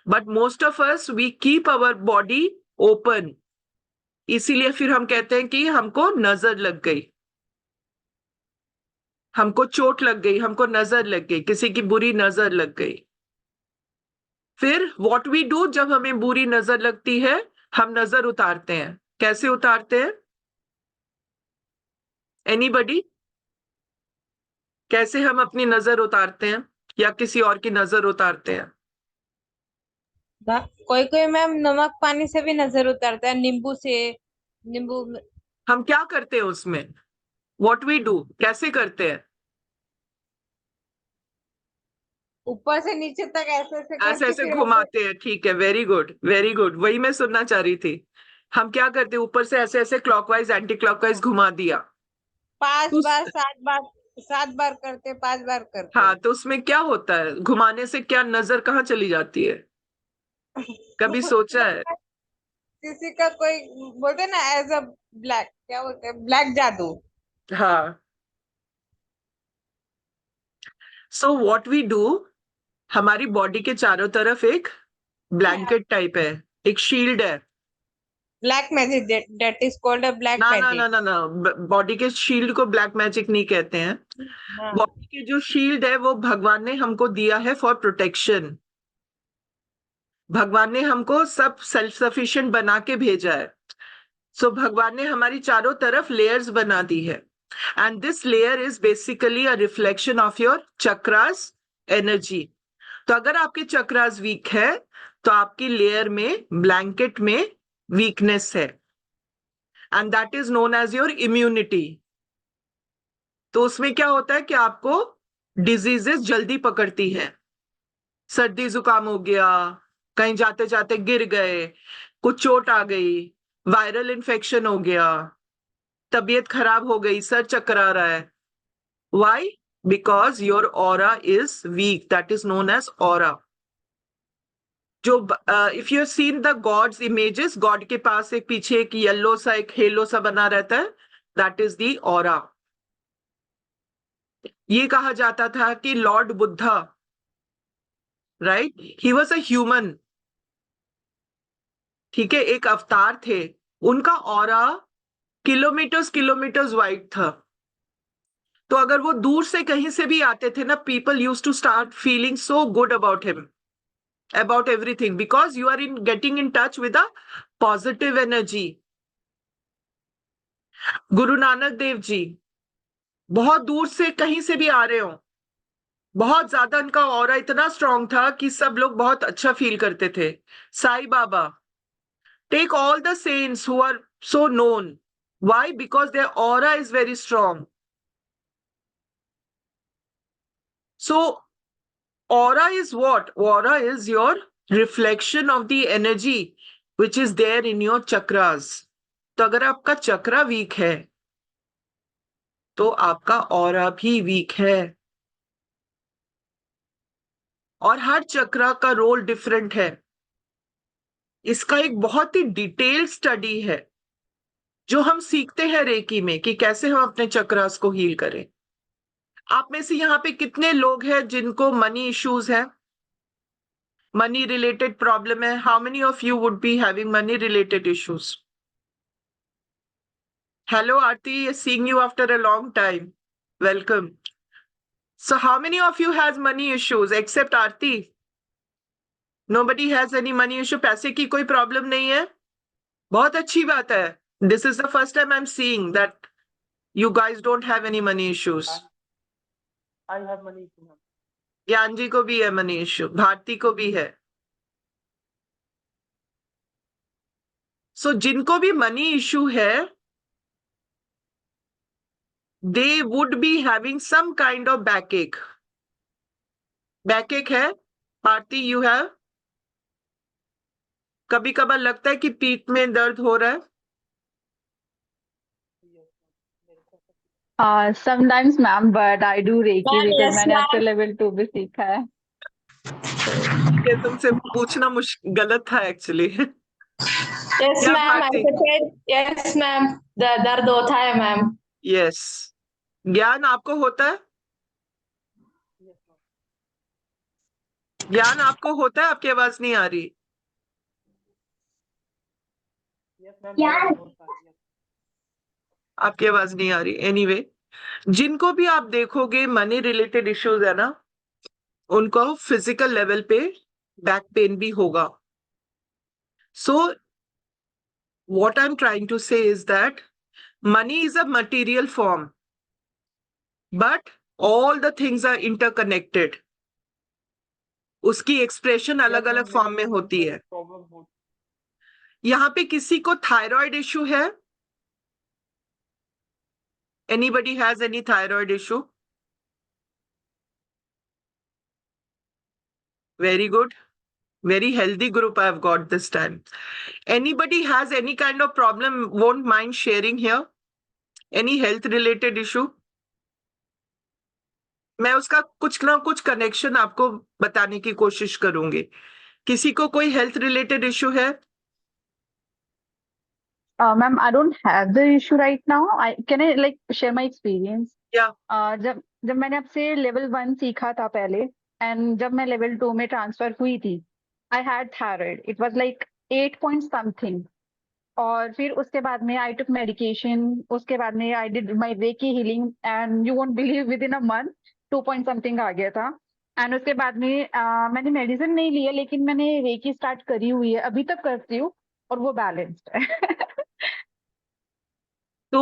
But most of us we keep our body open. इसीलिए फिर हम कहते हैं कि हमको नजर लग गई, हमको चोट लग गई, हमको नजर लग गई, किसी की बुरी नजर लग गई. फिर व्हाट वी डू, जब हमें बुरी नजर लगती है हम नजर उतारते हैं. कैसे उतारते हैं? एनीबडी? कैसे हम अपनी नजर उतारते हैं या किसी और की नजर उतारते हैं? कोई कोई मैम नमक पानी से भी नजर उतारता है, नींबू से. नींबू हम क्या करते हैं उसमें? व्हाट वी डू, कैसे करते हैं? ऊपर से नीचे तक ऐसे ऐसे ऐसे करके ऐसे फिर घुमाते हैं. ठीक है, वेरी गुड वेरी गुड. वही मैं सुनना चाह रही थी. हम क्या करते हैं? ऊपर से ऐसे ऐसे क्लॉकवाइज एंटी क्लॉकवाइज घुमा दिया. 5 उस- बार 7 बार करते, 5 बार करते. हाँ, तो उसमें क्या होता है? घुमाने से क्या नजर कहाँ चली जाती है? कभी सोचा है? किसी का कोई बोलते ना एज अ ब्लैक, क्या बोलते हैं, ब्लैक जादू. हाँ. सो व्हाट वी डू, हमारी बॉडी के चारों तरफ एक ब्लैंकेट टाइप है, एक शील्ड है. Black magic, that is called a black ना ना मैजिक. ना ना ना, बॉडी के शील्ड को ब्लैक मैजिक नहीं कहते हैं. बॉडी की जो शील्ड है वो भगवान ने हमको दिया है फॉर प्रोटेक्शन. भगवान ने हमको सब सेल्फ सफिशिएंट बना के भेजा है. सो भगवान ने हमारी चारों तरफ लेयर्स बना दी है. And this layer is basically a reflection of your chakras energy. तो अगर आपके चक्रास वीक है तो आपकी लेयर में, ब्लैंकेट में वीकनेस है. And that is known as your immunity. तो उसमें क्या होता है कि आपको डिजीजेस जल्दी पकड़ती है. सर्दी जुकाम हो गया, कहीं जाते जाते गिर गए, कुछ चोट आ गई, वायरल इन्फेक्शन हो गया, तबीयत खराब हो गई, सर चकरा रहा है. Why? Because your aura is weak. That is known as aura. जो if you seen the gods images, god के पास एक पीछे एक येलो सा, एक हेलो सा बना रहता है, दैट इज द ऑरा. ये कहा जाता था कि Lord Buddha, right, he was a human. ठीक है, एक अवतार थे. उनका ऑरा किलोमीटर्स किलोमीटर्स वाइड था. तो अगर वो दूर से कहीं से भी आते थे ना, people use to start feeling so good about him, about everything, because you are getting in touch with a positive energy. Guru Nanak Dev ji बहुत दूर से कहीं से भी आ रहे हो, बहुत ज्यादा उनका ऑरा इतना स्ट्रांग था कि सब लोग बहुत अच्छा फील करते थे. Sai Baba, take all the saints who are so known. Why? Because their aura is very strong. So aura is what? Aura is your reflection of the energy which is there in your chakras. तो अगर आपका चक्रा week है तो आपका aura भी week है. और हर चक्रा का रोल डिफरेंट है. इसका एक बहुत ही डिटेल स्टडी है जो हम सीखते हैं रेकी में कि कैसे हम अपने चक्रास को हील करें. आप में से यहाँ पे कितने लोग हैं जिनको मनी इश्यूज है, मनी रिलेटेड प्रॉब्लम है? How many of you would be having money related issues? Hello Aarti, seeing you after a long time. Welcome. So how many of you has money issues except Aarti? Nobody has any money issue. पैसे की कोई problem नहीं है? बहुत अच्छी बात है. This is the first time I'm seeing that you guys don't have any money issues. I have money issue, ma'am. ज्ञान जी को भी है मनी इश्यू, भारती को भी है. So जिनको भी मनी इश्यू है, they would be having some kind of backache. Backache है? Aarti, you have? कभी कभार लगता है कि पीठ में दर्द हो रहा है. Sometimes, ma'am, but I do Reiki Ma'am, because yes, मैंने अब तो ma'am. level 2 भी सीखा है. ये तुमसे पूछना गलत था actually. Yes, Yeah, ma'am. I Bharti. said yes, ma'am. दर्द होता है, ma'am. यस. ज्ञान आपको होता है? Yes, ma'am. ज्ञान आपको होता है? आपकी आवाज नहीं आ रही. Yes, ma'am. दर्द होता है, yes. आपकी आवाज नहीं आ रही. एनीवे, जिनको भी आप देखोगे मनी रिलेटेड इश्यूज है ना, उनको फिजिकल लेवल पे बैक पेन भी होगा. So what I am trying to say is that money is a material form, but all the things are interconnected. उसकी एक्सप्रेशन अलग Yes, अलग ma'am, फॉर्म मेरे में को होती है. प्रॉब्लम हो. यहाँ पे किसी को थायराइड इश्यू है? Anybody has any thyroid issue? Very good. Very healthy group I've got this time. Anybody has any kind of problem, won't mind sharing here? Any health related issue? मैं उसका कुछ ना कुछ कनेक्शन आपको बताने की कोशिश करूंगी. किसी को कोई हेल्थ रिलेटेड इश्यू है? Ma'am, I don't have the issue right now. Can I like share my experience? Yeah. जब मैंने आपसे level 1 सीखा था पहले, and जब मैं level 2 में transfer हुई थी, I had thyroid. It was like 8 point something. और फिर उसके बाद में I took medication. उसके बाद में I did my Reiki healing, and you won't believe within a month 2 point something आ गया था. एंड उसके बाद में मैंने मेडिसिन नहीं लिया, लेकिन मैंने रेकी स्टार्ट करी हुई है, अभी तक करती हूँ, और वो बैलेंस्ड है. तो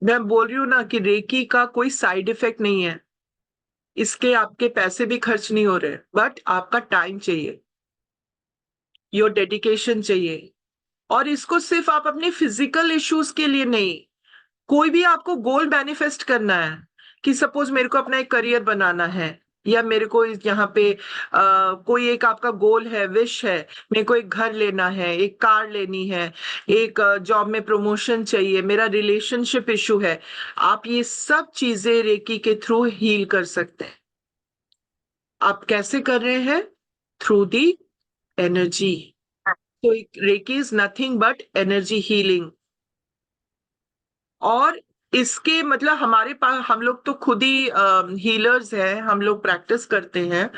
मैं बोल रही हूँ ना कि रेकी का कोई साइड इफेक्ट नहीं है. इसके आपके पैसे भी खर्च नहीं हो रहे, बट आपका टाइम चाहिए, योर डेडिकेशन चाहिए. और इसको सिर्फ आप अपने फिजिकल इश्यूज के लिए नहीं, कोई भी आपको गोल मैनिफेस्ट करना है कि सपोज मेरे को अपना एक करियर बनाना है, या मेरे को यहाँ पे कोई एक आपका गोल है, विश है, मेरे को एक घर लेना है, एक कार लेनी है, एक जॉब में प्रमोशन चाहिए, मेरा रिलेशनशिप इशू है, आप ये सब चीजें रेकी के थ्रू हील कर सकते हैं. आप कैसे कर रहे हैं? Through the energy. तो reiki is nothing but energy healing. और इसके मतलब हमारे पास, हम लोग तो खुद ही हीलर्स हैं, हम लोग प्रैक्टिस करते हैं.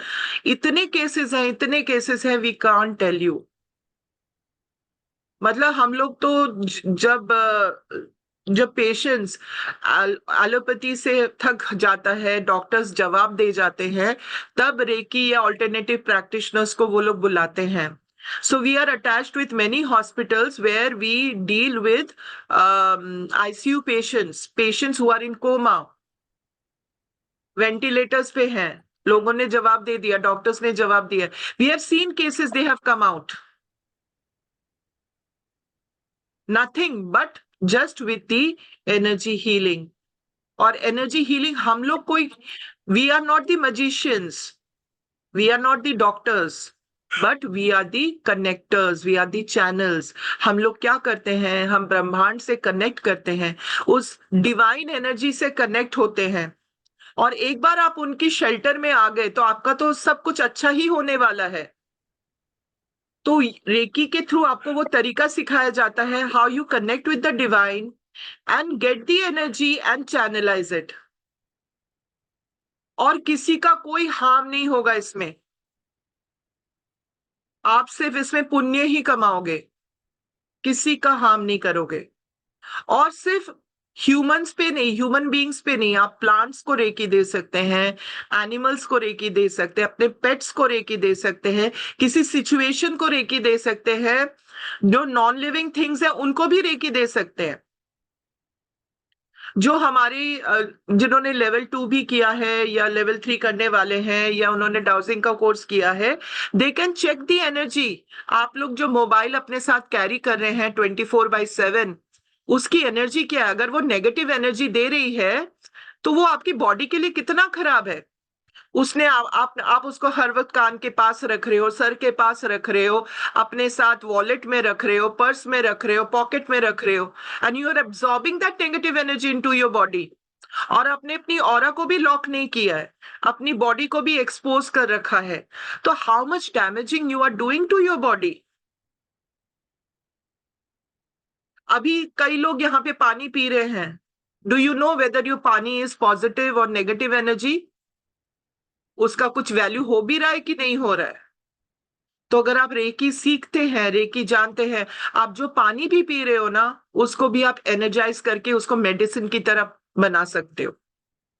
इतने केसेस हैं, वी कांट टेल यू. मतलब हम लोग तो जब जब पेशेंट्स एलोपैथी से थक जाता है, डॉक्टर्स जवाब दे जाते हैं, तब रेकी या ऑल्टरनेटिव प्रैक्टिशनर्स को वो लोग बुलाते हैं. So we are attached with many hospitals where we deal with ICU patients who are in coma, ventilators पे हैं. लोगों ने जवाब दे दिया, डॉक्टर्स ने जवाब दिया. We have seen cases they have come out. Nothing but just with the energy healing. और energy healing हम लोग कोई, we are not the magicians, we are not the doctors, but we are the connectors, we are the channels. हम लोग क्या करते हैं, हम ब्रह्मांड से कनेक्ट करते हैं, उस डिवाइन एनर्जी से कनेक्ट होते हैं. और एक बार आप उनकी शेल्टर में आ गए तो आपका तो सब कुछ अच्छा ही होने वाला है. तो रेकी के थ्रू आपको वो तरीका सिखाया जाता है, how you connect with the divine and get the energy and channelise it. और किसी का कोई हार्म नहीं होगा इसमें. आप सिर्फ इसमें पुण्य ही कमाओगे, किसी का हार्म नहीं करोगे. और सिर्फ ह्यूमंस पे नहीं, ह्यूमन बीइंग्स पे नहीं, आप प्लांट्स को रेकी दे सकते हैं, एनिमल्स को रेकी दे सकते हैं, अपने पेट्स को रेकी दे सकते हैं, किसी सिचुएशन को रेकी दे सकते हैं, जो नॉन लिविंग थिंग्स है उनको भी रेकी दे सकते हैं. जो हमारे जिन्होंने लेवल 2 भी किया है या लेवल 3 करने वाले हैं या उन्होंने डाउजिंग का कोर्स किया है, they can check the energy. आप लोग जो मोबाइल अपने साथ कैरी कर रहे हैं 24/7, उसकी एनर्जी क्या है. अगर वो नेगेटिव एनर्जी दे रही है तो वो आपकी बॉडी के लिए कितना खराब है. उसने आप उसको हर वक्त कान के पास रख रहे हो, सर के पास रख रहे हो, अपने साथ वॉलेट में रख रहे हो, पर्स में रख रहे हो, पॉकेट में रख रहे हो, and you are absorbing that negative energy into your body. और आपने अपनी ऑरा को भी लॉक नहीं किया है, अपनी बॉडी को भी एक्सपोज कर रखा है. तो how much damaging you are doing to your body. अभी कई लोग यहाँ पे पानी पी रहे हैं. Do you know whether your पानी इज पॉजिटिव और नेगेटिव एनर्जी? उसका कुछ वैल्यू हो भी रहा है कि नहीं हो रहा है? तो अगर आप रेकी सीखते हैं, रेकी जानते हैं, आप जो पानी भी पी रहे हो ना, उसको भी आप एनर्जाइज करके उसको मेडिसिन की तरह बना सकते हो.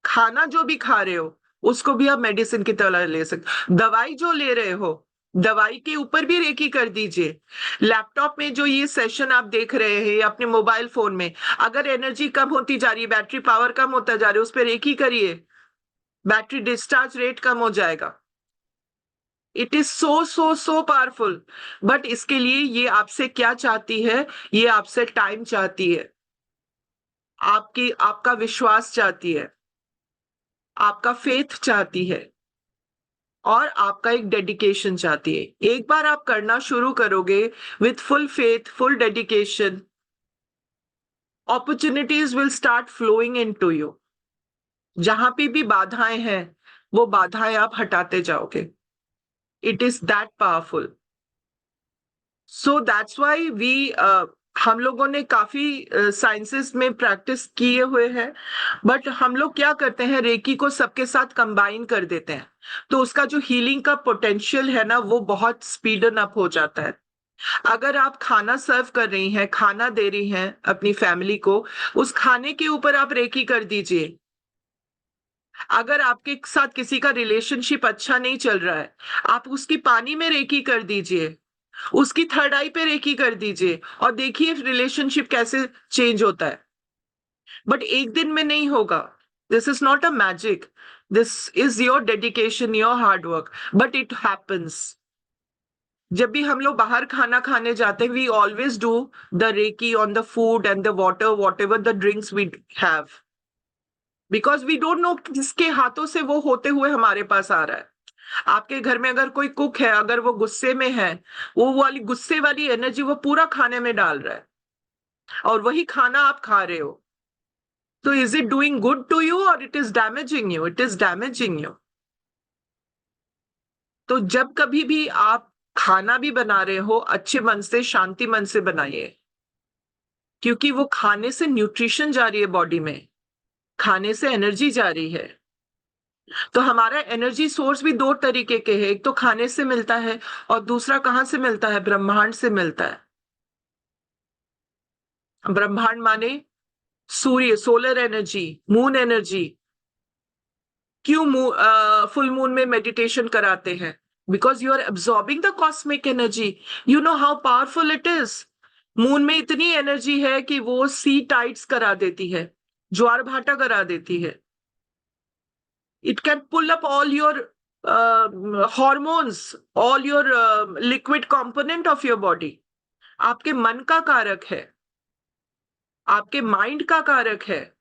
खाना जो भी खा रहे हो उसको भी आप मेडिसिन की तरह ले सकते हो. दवाई जो ले रहे हो, दवाई के ऊपर भी रेकी कर दीजिए. लैपटॉप में जो ये सेशन आप देख रहे हैं, अपने मोबाइल फोन में, अगर एनर्जी कम होती जा रही है, बैटरी पावर कम होता जा रहा है, उस पर रेकी करिए, बैटरी डिस्चार्ज रेट कम हो जाएगा. It is so powerful. But इसके लिए ये आपसे क्या चाहती है, ये आपसे टाइम चाहती है, आपका विश्वास चाहती है, आपका फेथ चाहती है, और आपका एक डेडिकेशन चाहती है. एक बार आप करना शुरू करोगे with full faith, full dedication, opportunities will start flowing into you. जहां पे भी बाधाएं हैं, वो बाधाएं आप हटाते जाओगे. It is that powerful. So that's why we हम लोगों ने काफी साइंसेस में प्रैक्टिस किए हुए हैं, बट हम लोग क्या करते हैं, रेकी को सबके साथ कंबाइन कर देते हैं, तो उसका जो हीलिंग का पोटेंशियल है ना, वो बहुत स्पीडन अप हो जाता है. अगर आप खाना सर्व कर रही हैं, खाना दे रही हैं अपनी फैमिली को, उस खाने के ऊपर आप रेकी कर दीजिए. अगर आपके साथ किसी का रिलेशनशिप अच्छा नहीं चल रहा है, आप उसकी पानी में रेकी कर दीजिए, उसकी थर्ड आई पे रेकी कर दीजिए, और देखिए रिलेशनशिप कैसे चेंज होता है. बट एक दिन में नहीं होगा. This is not a magic, this is your dedication, your hard work, but it happens. जब भी हम लोग बाहर खाना खाने जाते हैं, we always do the reiki on the food and the water, whatever the drinks we have, because we don't know किसके हाथों से वो होते हुए हमारे पास आ रहा है. आपके घर में अगर कोई कुक है, अगर वो गुस्से में है, वो वाली गुस्से वाली एनर्जी वो पूरा खाने में डाल रहा है, और वही खाना आप खा रहे हो. तो is it doing good to you और it is damaging you? It is damaging you. तो जब कभी भी आप खाना भी बना रहे हो, अच्छे मन से, शांति मन से बनाइए, क्योंकि वो खाने से न्यूट्रिशन जा रही है बॉडी में, खाने से एनर्जी जा रही है. तो हमारा एनर्जी सोर्स भी दो तरीके के हैं, एक तो खाने से मिलता है और दूसरा कहां से मिलता है? ब्रह्मांड से मिलता है. ब्रह्मांड माने सूर्य, सोलर एनर्जी, मून एनर्जी। क्यों फुल मून में मेडिटेशन कराते हैं? Because you are absorbing the cosmic energy. You know how powerful it is. Moon में इतनी एनर्जी है कि वो सी टाइड्स करा देती है, ज्वार भाटा करा देती है। It can pull up all your hormones, all your liquid component of your body. आपके मन का कारक है, आपके माइंड का कारक है।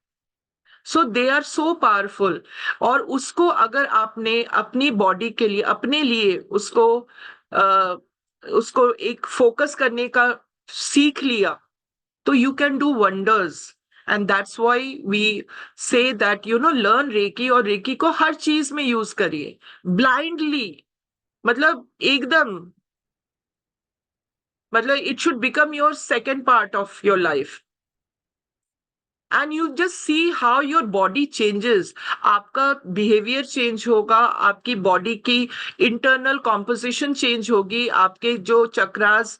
सो दे आर सो पावरफुल। और उसको अगर आपने अपनी बॉडी के लिए, अपने लिए उसको एक फोकस करने का सीख लिया, तो you can do wonders. And that's why we say that, learn Reiki, और Reiki को हर चीज में यूज करिए, blindly। मतलब एकदम, मतलब it should become your second part of your life. And you just see how your body changes. आपका behavior change होगा, आपकी body की internal composition change होगी, आपके जो chakras,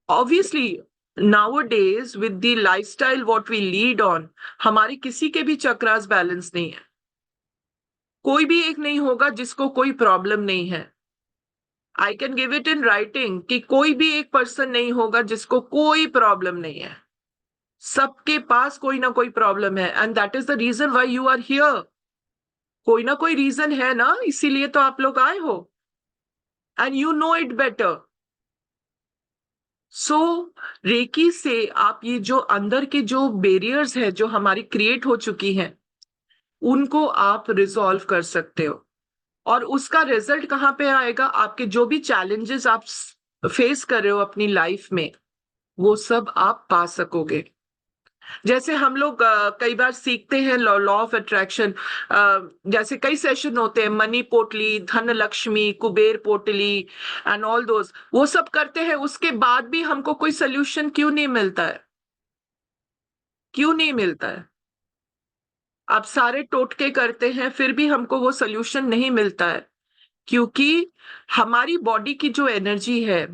obviously nowadays with the lifestyle what we lead on, हमारे किसी के भी chakras balance नहीं है। कोई भी एक नहीं होगा जिसको कोई problem नहीं है। I can give it in writing कि कोई भी एक person नहीं होगा जिसको कोई problem नहीं है। सबके पास कोई ना कोई प्रॉब्लम है, and that is the reason why you are here. कोई ना कोई रीजन है ना, इसीलिए तो आप लोग आए हो, and you know it better. So Reiki से आप ये जो अंदर के जो बैरियर्स है जो हमारी क्रिएट हो चुकी हैं, उनको आप रिजॉल्व कर सकते हो। और उसका रिजल्ट कहाँ पे आएगा? आपके जो भी चैलेंजेस आप फेस कर रहे हो अपनी लाइफ में, वो सब आप पा सकोगे। जैसे हम लोग कई बार सीखते हैं लॉ ऑफ अट्रैक्शन, जैसे कई सेशन होते हैं, मनी पोटली, धन लक्ष्मी, कुबेर पोटली एंड ऑल दोस, वो सब करते हैं। उसके बाद भी हमको कोई सोल्यूशन क्यों नहीं मिलता है? क्यों नहीं मिलता है? आप सारे टोटके करते हैं, फिर भी हमको वो सोल्यूशन नहीं मिलता है, क्योंकि हमारी बॉडी की जो एनर्जी है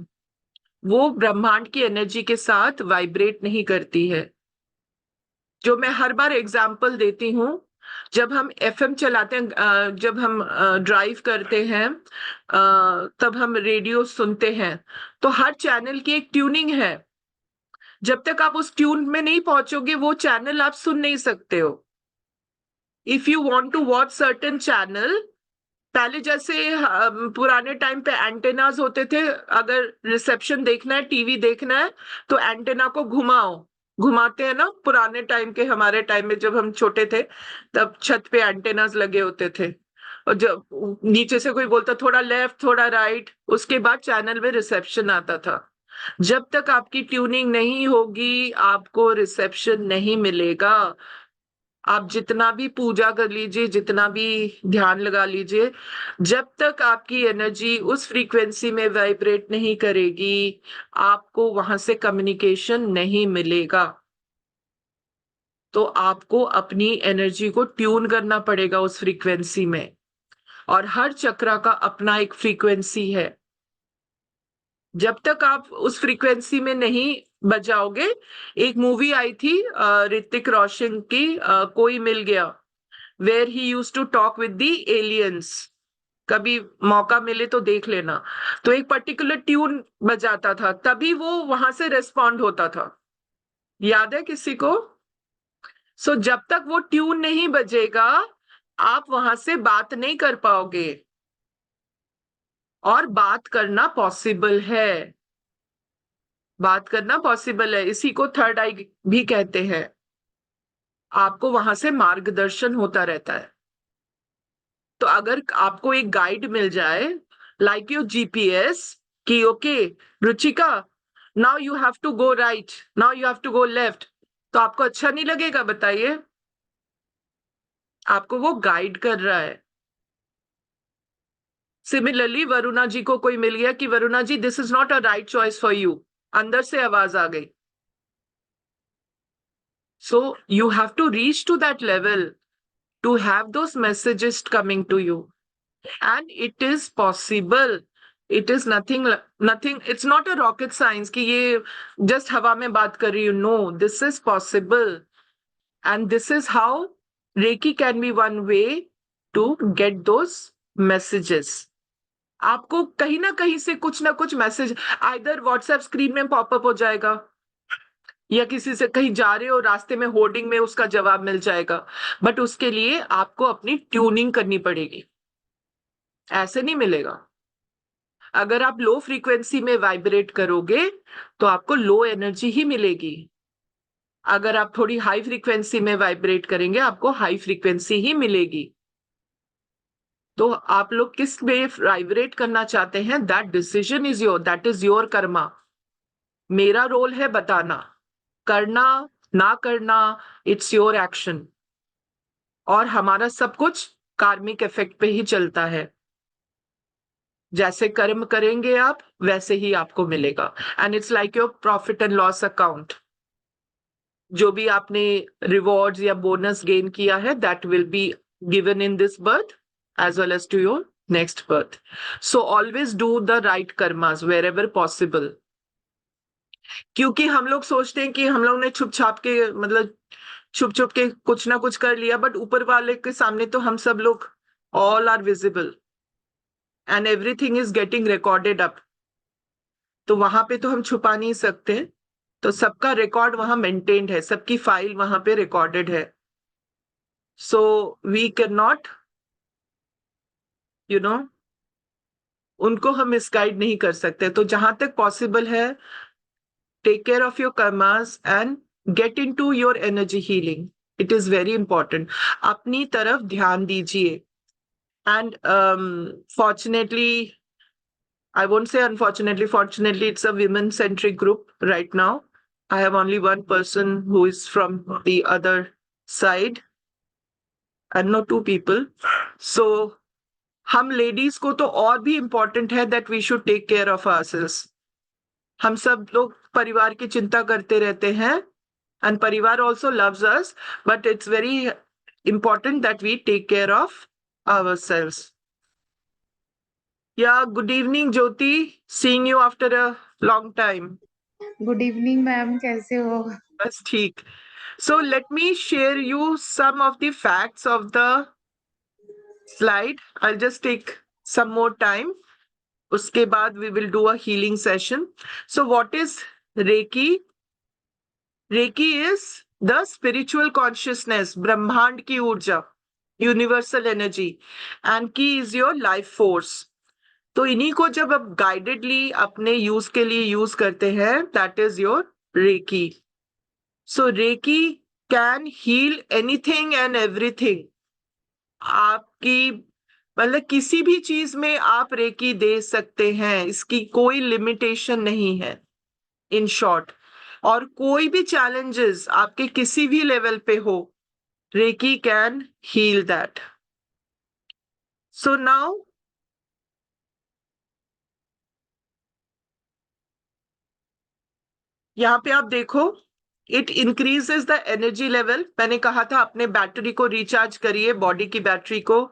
वो ब्रह्मांड की एनर्जी के साथ वाइब्रेट नहीं करती है। जो मैं हर बार एग्जाम्पल देती हूँ, जब हम एफएम चलाते हैं, जब हम ड्राइव करते हैं, तब हम रेडियो सुनते हैं, तो हर चैनल की एक ट्यूनिंग है। जब तक आप उस ट्यून में नहीं पहुंचोगे, वो चैनल आप सुन नहीं सकते हो। If you want to watch certain channel, पहले जैसे पुराने टाइम पे एंटेनाज होते थे, अगर रिसेप्शन देखना है, टीवी देखना है, तो एंटेना को घुमाते हैं ना। पुराने टाइम के, हमारे टाइम में जब हम छोटे थे, तब छत पे एंटेनास लगे होते थे, और जब नीचे से कोई बोलता थोड़ा लेफ्ट थोड़ा राइट, उसके बाद चैनल में रिसेप्शन आता था। जब तक आपकी ट्यूनिंग नहीं होगी, आपको रिसेप्शन नहीं मिलेगा। आप जितना भी पूजा कर लीजिए, जितना भी ध्यान लगा लीजिए, जब तक आपकी एनर्जी उस फ्रीक्वेंसी में वाइब्रेट नहीं करेगी, आपको वहां से कम्युनिकेशन नहीं मिलेगा। तो आपको अपनी एनर्जी को ट्यून करना पड़ेगा उस फ्रीक्वेंसी में, और हर चक्रा का अपना एक फ्रीक्वेंसी है। जब तक आप उस फ्रीक्वेंसी में नहीं बजाओगे, एक मूवी आई थी ऋतिक रोशन की, कोई मिल गया, where he use to talk with the aliens. कभी मौका मिले तो देख लेना। तो एक पर्टिकुलर ट्यून बजाता था, तभी वो वहां से रेस्पॉन्ड होता था। याद है किसी को? सो जब तक वो ट्यून नहीं बजेगा, आप वहां से बात नहीं कर पाओगे। और बात करना पॉसिबल है, बात करना पॉसिबल है। इसी को थर्ड आई भी कहते हैं। आपको वहां से मार्गदर्शन होता रहता है। तो अगर आपको एक गाइड मिल जाए, लाइक योर जीपीएस, कि okay Ruchika, now you have to go right, now you have to go left, तो आपको अच्छा नहीं लगेगा? बताइए। आपको वो गाइड कर रहा है। सिमिलरली वरुणा जी को कोई मिल गया कि Varuna ji, this is not a right choice for you, अंदर से आवाज आ गई। So you have to reach to that level to have those messages coming to you, and it is possible. It is nothing, it's not a rocket science कि ये just हवा में बात कर रही हूँ। No, this is possible. And this is how Reiki can be one way to get those messages. आपको कहीं ना कहीं से कुछ ना कुछ मैसेज आइदर व्हाट्सएप स्क्रीन में पॉपअप हो जाएगा, या किसी से कहीं जा रहे हो रास्ते में होर्डिंग में उसका जवाब मिल जाएगा, बट उसके लिए आपको अपनी ट्यूनिंग करनी पड़ेगी, ऐसे नहीं मिलेगा। अगर आप लो फ्रीक्वेंसी में वाइब्रेट करोगे तो आपको लो एनर्जी ही मिलेगी। अगर आप थोड़ी हाई फ्रीक्वेंसी में वाइब्रेट करेंगे आपको हाई फ्रीक्वेंसी ही मिलेगी। तो आप लोग किस में वाइब्रेट करना चाहते हैं, that decision is your, that is your Karma. मेरा रोल है बताना, करना ना करना इट्स योर एक्शन। और हमारा सब कुछ कार्मिक इफेक्ट पे ही चलता है, जैसे कर्म करेंगे आप वैसे ही आपको मिलेगा। And it's like your profit and loss account. जो भी आपने रिवॉर्ड्स या बोनस गेन किया है that will be given in this birth as well as to your next birth. So always do the right karmas wherever possible. क्योंकि हम लोग सोचते हैं कि हम लोग ने छुप छाप के मतलब छुप छुप के कुछ ना कुछ कर लिया, बट ऊपर वाले के सामने तो हम सब लोग all are visible and everything is getting recorded up. तो वहां पे तो हम छुपा नहीं सकते, तो सबका रिकॉर्ड वहां मेंटेन्ड है, सबकी फाइल वहां पे रिकॉर्डेड है। So we cannot उनको हम मिसगाइड नहीं कर सकते। तो जहां तक पॉसिबल है take care of your karmas and get into your energy healing, it is very important. अपनी तरफ ध्यान दीजिए। And fortunately, I won't say unfortunately, fortunately it's a women centric group right now. I have only one person who is from the other side and no two people. So हम ladies को तो और भी important है that we should take care of ourselves. हम सब लोग परिवार की चिंता करते रहते हैं एंड परिवार also loves us, but it's very important that we take care of ourselves. Yeah good evening Jyoti, seeing you after a long time. Good evening ma'am, कैसे हो? बस ठीक। So let me share you some of the facts of the slide. I'll just take some more time. Uske baad we will do a healing session. So what is Reiki? Reiki is the spiritual consciousness, Brahmand ki urja, universal energy, and ki is your life force. तो इन्हीं को जब आप guidedly अपने use के लिए use करते हैं, that is your Reiki. So Reiki can heal anything and everything. आपकी मतलब किसी भी चीज में आप रेकी दे सकते हैं, इसकी कोई लिमिटेशन नहीं है इन शॉर्ट। और कोई भी चैलेंजेस आपके किसी भी लेवल पे हो, Reiki can heal that. So now यहाँ पे आप देखो, it increases the energy level. मैंने कहा था अपने बैटरी को रिचार्ज करिए, बॉडी की बैटरी को।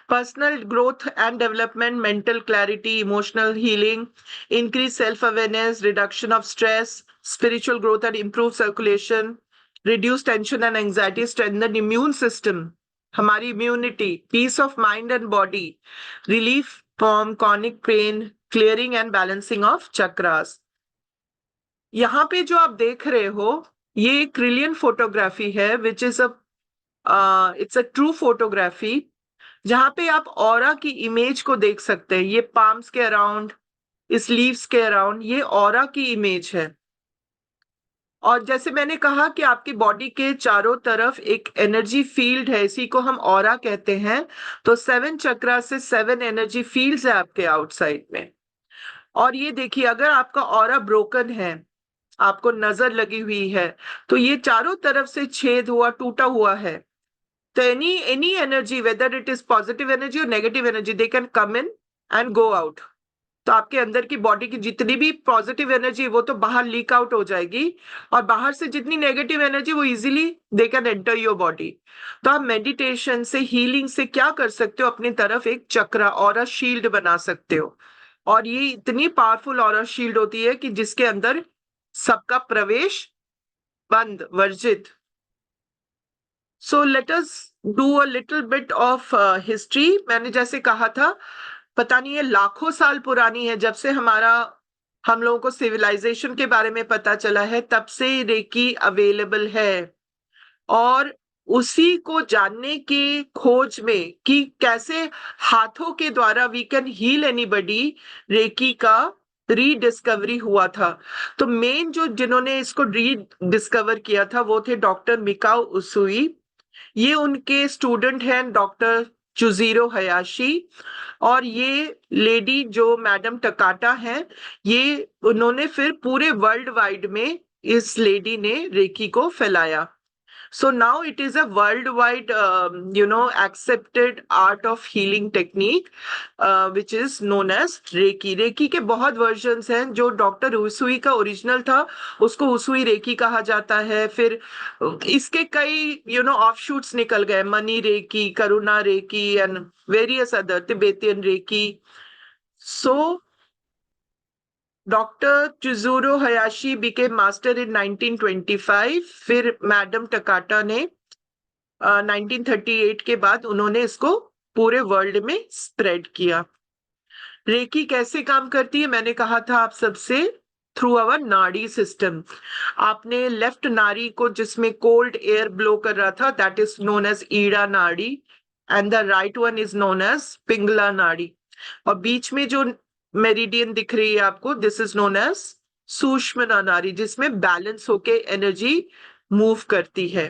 Personal growth and development, mental clarity, emotional healing, increase self awareness, reduction of stress, spiritual growth and improve circulation, reduce tension and anxiety, strengthen immune system, हमारी immunity, peace of mind and body, relief from chronic pain, clearing and balancing of chakras. यहाँ पे जो आप देख रहे हो ये एक क्रिलियन फोटोग्राफी है, which is it's a true photography, जहां पे आप ऑरा की इमेज को देख सकते हैं। ये पाम्स के अराउंड, इस लीव्स के अराउंड, ये ऑरा की इमेज है। और जैसे मैंने कहा कि आपकी बॉडी के चारों तरफ एक एनर्जी फील्ड है, इसी को हम ऑरा कहते हैं। तो 7 चक्रा से 7 एनर्जी फील्ड्स है आपके आउटसाइड में। और ये देखिए, अगर आपका ऑरा ब्रोकन है, आपको नजर लगी हुई है, तो ये चारों तरफ से छेद हुआ, टूटा हुआ है, तो any energy, whether it is positive energy और negative energy, they can come in and go out. तो आपके अंदर की बॉडी की जितनी भी पॉजिटिव एनर्जी वो तो बाहर लीक आउट हो जाएगी, और बाहर से जितनी नेगेटिव एनर्जी वो easily they can enter your body. तो आप मेडिटेशन से, हीलिंग से क्या कर सकते हो, अपनी तरफ एक चक्रा ऑरा शील्ड बना सकते हो। और ये इतनी पावरफुल ऑरा शील्ड होती है कि जिसके अंदर सबका प्रवेश बंद, वर्जित। So let us do a little bit of history. मैंने जैसे कहा था, पता नहीं ये लाखों साल पुरानी है, जब से हम लोगों को सिविलाइजेशन के बारे में पता चला है, तब से रेकी अवेलेबल है। और उसी को जानने की खोज में कि कैसे हाथों के द्वारा we can heal anybody, Reiki का रीडिस्कवरी हुआ था। तो मेन जो जिन्होंने इसको रीडिस्कवर किया था वो थे डॉक्टर मिकाओ उसुई। ये उनके स्टूडेंट हैं डॉक्टर चुजीरो हयाशी। और ये लेडी जो मैडम टकाटा हैं, ये उन्होंने फिर पूरे वर्ल्ड वाइड में इस लेडी ने रेकी को फैलाया। So now it is a worldwide, accepted art of healing technique, which is known as Reiki. Reiki के बहुत वर्जन्स हैं। जो डॉक्टर उसुई का ओरिजिनल था उसको उसुई रेकी कहा जाता है। फिर इसके कई ऑफशूट्स निकल गए, money reiki, Karuna reiki and various other, Tibetan reiki. So doctor Chijuro Hayashi became master in 1925। फिर मैडम टकाटा ने 1938 के बाद उन्होंने इसको पूरे वर्ल्ड में स्प्रेड किया। रेकी कैसे काम करती है? मैंने कहा था आप सबसे, थ्रू आवर नाड़ी सिस्टम। आपने लेफ्ट नाड़ी को जिसमें कोल्ड एयर ब्लो कर रहा था, that is known as Ida nadi, and the right one is known as Pingala nadi. और बीच में जो मेरिडियन दिख रही है आपको, दिस इज नोन एज सूक्ष्म नाड़ी, जिसमें बैलेंस होके एनर्जी मूव करती है।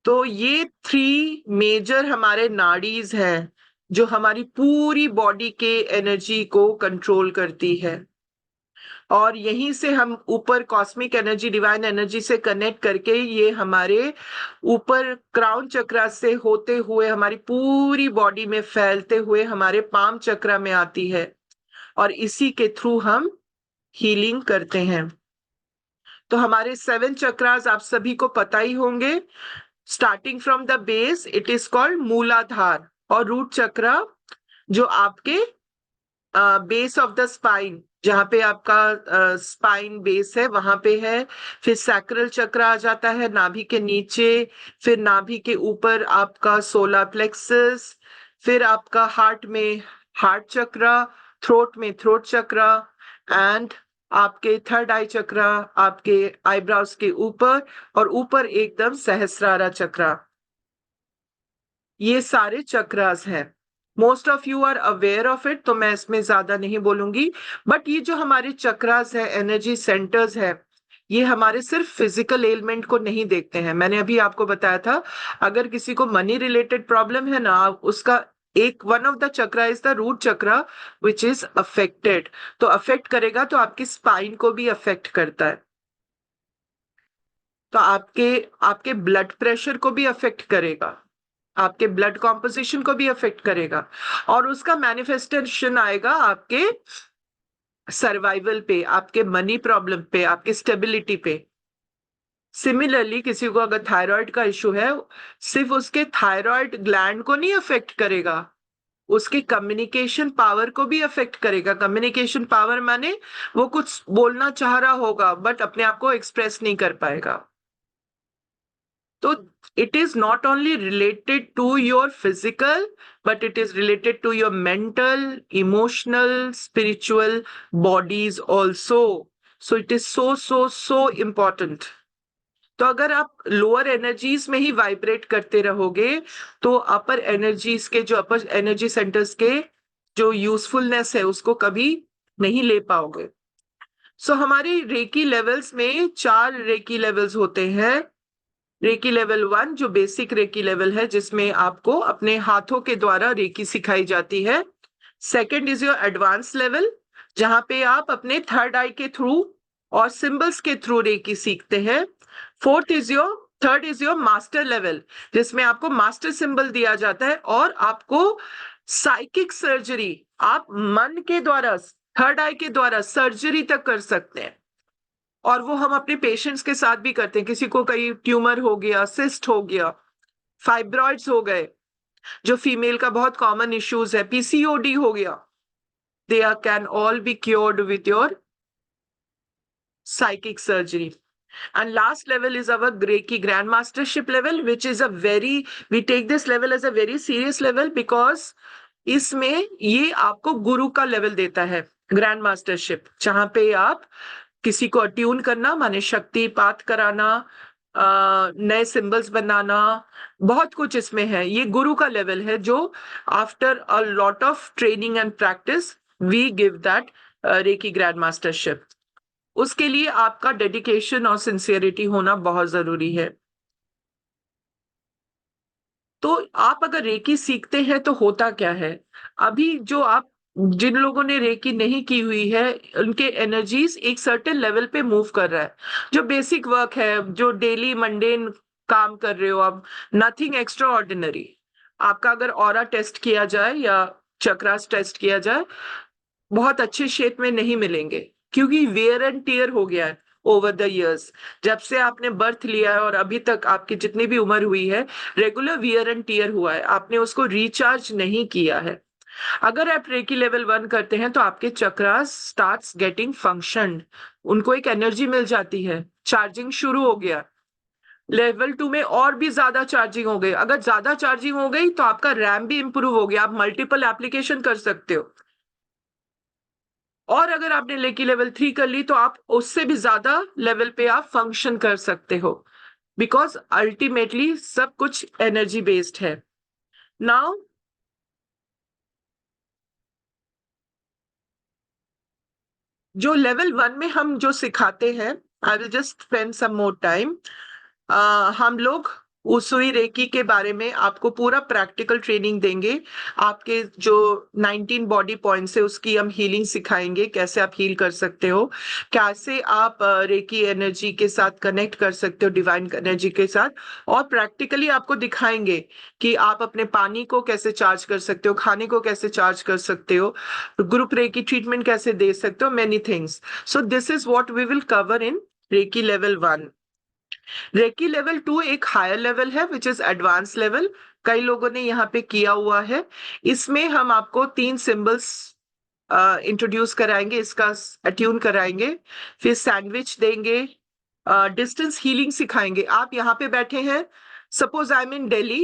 तो ये 3 मेजर हमारे नाड़ीज हैं जो हमारी पूरी बॉडी के एनर्जी को कंट्रोल करती है। और यहीं से हम ऊपर कॉस्मिक एनर्जी, डिवाइन एनर्जी से कनेक्ट करके ये हमारे ऊपर क्राउन चक्रा से होते हुए हमारी पूरी बॉडी में फैलते हुए हमारे पाम चक्रा में आती है। और इसी के थ्रू हम हीलिंग करते हैं। तो हमारे 7 चक्रास आप सभी को पता ही होंगे। Starting from the base it is called मूलाधार, और रूट चक्रा जो आपके बेस ऑफ द स्पाइन, जहां पे आपका स्पाइन बेस है वहां पे है। फिर सैक्रल चक्र आ जाता है नाभि के नीचे। फिर नाभि के ऊपर आपका सोलर प्लेक्सस। फिर आपका हार्ट में हार्ट चक्र, थ्रोट में थ्रोट चक्र, एंड आपके थर्ड आई चक्र आपके आईब्रोज के ऊपर, और ऊपर एकदम सहस्रारा चक्र। ये सारे चक्रास हैं। Most of you are aware of it, तो मैं इसमें ज्यादा नहीं बोलूंगी। बट ये जो हमारे चक्रास है, एनर्जी सेंटर्स है, ये हमारे सिर्फ फिजिकल एलिमेंट को नहीं देखते हैं। मैंने अभी आपको बताया था, अगर किसी को मनी रिलेटेड प्रॉब्लम है ना, उसका एक one of the chakra is the root chakra which is affected. तो अफेक्ट करेगा तो आपकी स्पाइन को भी अफेक्ट करता है, तो आपके ब्लड प्रेशर को भी अफेक्ट करेगा, आपके ब्लड कॉम्पोजिशन को भी अफेक्ट करेगा, और उसका मैनिफेस्टेशन आएगा आपके सर्वाइवल पे, आपके मनी प्रॉब्लम पे, आपके स्टेबिलिटी पे। सिमिलरली किसी को अगर थायराइड का इशू है, सिर्फ उसके थायराइड ग्लैंड को नहीं अफेक्ट करेगा, उसके कम्युनिकेशन पावर को भी अफेक्ट करेगा। कम्युनिकेशन पावर माने वो कुछ बोलना चाह रहा होगा बट अपने आप को एक्सप्रेस नहीं कर पाएगा। तो it is not only related to your physical, but it is related to your mental, emotional, spiritual bodies also. So it is so important. तो अगर आप लोअर एनर्जीज में ही वाइब्रेट करते रहोगे तो अपर एनर्जीज के, जो अपर एनर्जी सेंटर्स के जो यूजफुलनेस है उसको कभी नहीं ले पाओगे। सो हमारे रेकी लेवल्स में 4 रेकी लेवल्स होते हैं। रेकी लेवल 1 जो बेसिक रेकी लेवल है, जिसमें आपको अपने हाथों के द्वारा रेकी सिखाई जाती है। Second is your advance level, जहां पे आप अपने थर्ड आई के थ्रू और सिंबल्स के थ्रू रेकी सीखते हैं। Third is your master level, जिसमें आपको मास्टर सिंबल दिया जाता है और आपको साइकिक सर्जरी, आप मन के द्वारा, थर्ड आई के द्वारा सर्जरी तक कर सकते हैं। और वो हम अपने पेशेंट्स के साथ भी करते हैं। किसी को कहीं ट्यूमर हो गया, सिस्ट हो गया, फाइब्रॉइड्स हो गए, जो फीमेल का बहुत कॉमन इश्यूज है, पीसीओडी हो गया, they can all be cured with your psychic surgery. And last level is our Reiki Grandmastership level, which is we take this level as a very serious level because इसमें ये आपको गुरु का level देता है, grand mastership, जहां पे आप किसी को अट्यून करना माने शक्तिपात कराना, नए सिंबल्स बनाना, बहुत कुछ इसमें है। ये गुरु का लेवल है जो after a lot of training and practice we give that Reiki grand mastership. उसके लिए आपका डेडिकेशन और सिंसियरिटी होना बहुत जरूरी है। तो आप अगर रेकी सीखते हैं तो होता क्या है, अभी जो आप जिन लोगों ने रेकी नहीं की हुई है उनके एनर्जीज एक सर्टेन लेवल पे मूव कर रहा है, जो बेसिक वर्क है, जो डेली मंडेन काम कर रहे हो आप, नथिंग एक्स्ट्रा ऑर्डिनरी। आपका अगर ऑरा टेस्ट किया जाए या चक्रास टेस्ट किया जाए, बहुत अच्छे शेप में नहीं मिलेंगे क्योंकि वेयर एंड टीयर हो गया है ओवर द इयर्स। जब से आपने बर्थ लिया है और अभी तक आपकी जितनी भी उम्र हुई है, रेगुलर वियर एंड टीयर हुआ है, आपने उसको रिचार्ज नहीं किया है। अगर आप रेकी लेवल 1 करते हैं तो आपके चक्रास स्टार्ट्स गेटिंग फंक्शनड, उनको एक एनर्जी मिल जाती है, चार्जिंग शुरू हो गया। लेवल 2 में और भी ज्यादा चार्जिंग हो गई। अगर ज्यादा चार्जिंग हो गई तो आपका रैम भी इंप्रूव हो गया, आप मल्टीपल एप्लीकेशन कर सकते हो। और अगर आपने लेकी लेवल 3 कर ली तो आप उससे भी ज्यादा लेवल पे आप फंक्शन कर सकते हो, बिकॉज अल्टीमेटली सब कुछ एनर्जी बेस्ड है। नाउ जो लेवल 1 में हम जो सिखाते हैं, I will just spend some more time. हम लोग उसुई रेकी के बारे में आपको पूरा प्रैक्टिकल ट्रेनिंग देंगे। आपके जो 19 बॉडी पॉइंट्स है उसकी हम हीलिंग सिखाएंगे, कैसे आप हील कर सकते हो, कैसे आप रेकी एनर्जी के साथ कनेक्ट कर सकते हो, डिवाइन एनर्जी के साथ। और प्रैक्टिकली आपको दिखाएंगे कि आप अपने पानी को कैसे चार्ज कर सकते हो, खाने को कैसे चार्ज कर सकते हो, ग्रुप रेकी ट्रीटमेंट कैसे दे सकते हो, many things. So this is what we will cover in Reiki level 1। Reiki level 2 एक हायर लेवल है विच इज एडवांस लेवल, कई लोगों ने यहाँ पे किया हुआ है। इसमें हम आपको 3 सिंबल्स इंट्रोड्यूस कराएंगे, इसका अट्यून कराएंगे, फिर सैंडविच देंगे, डिस्टेंस हीलिंग सिखाएंगे। आप यहाँ पे बैठे हैं, suppose I am in Delhi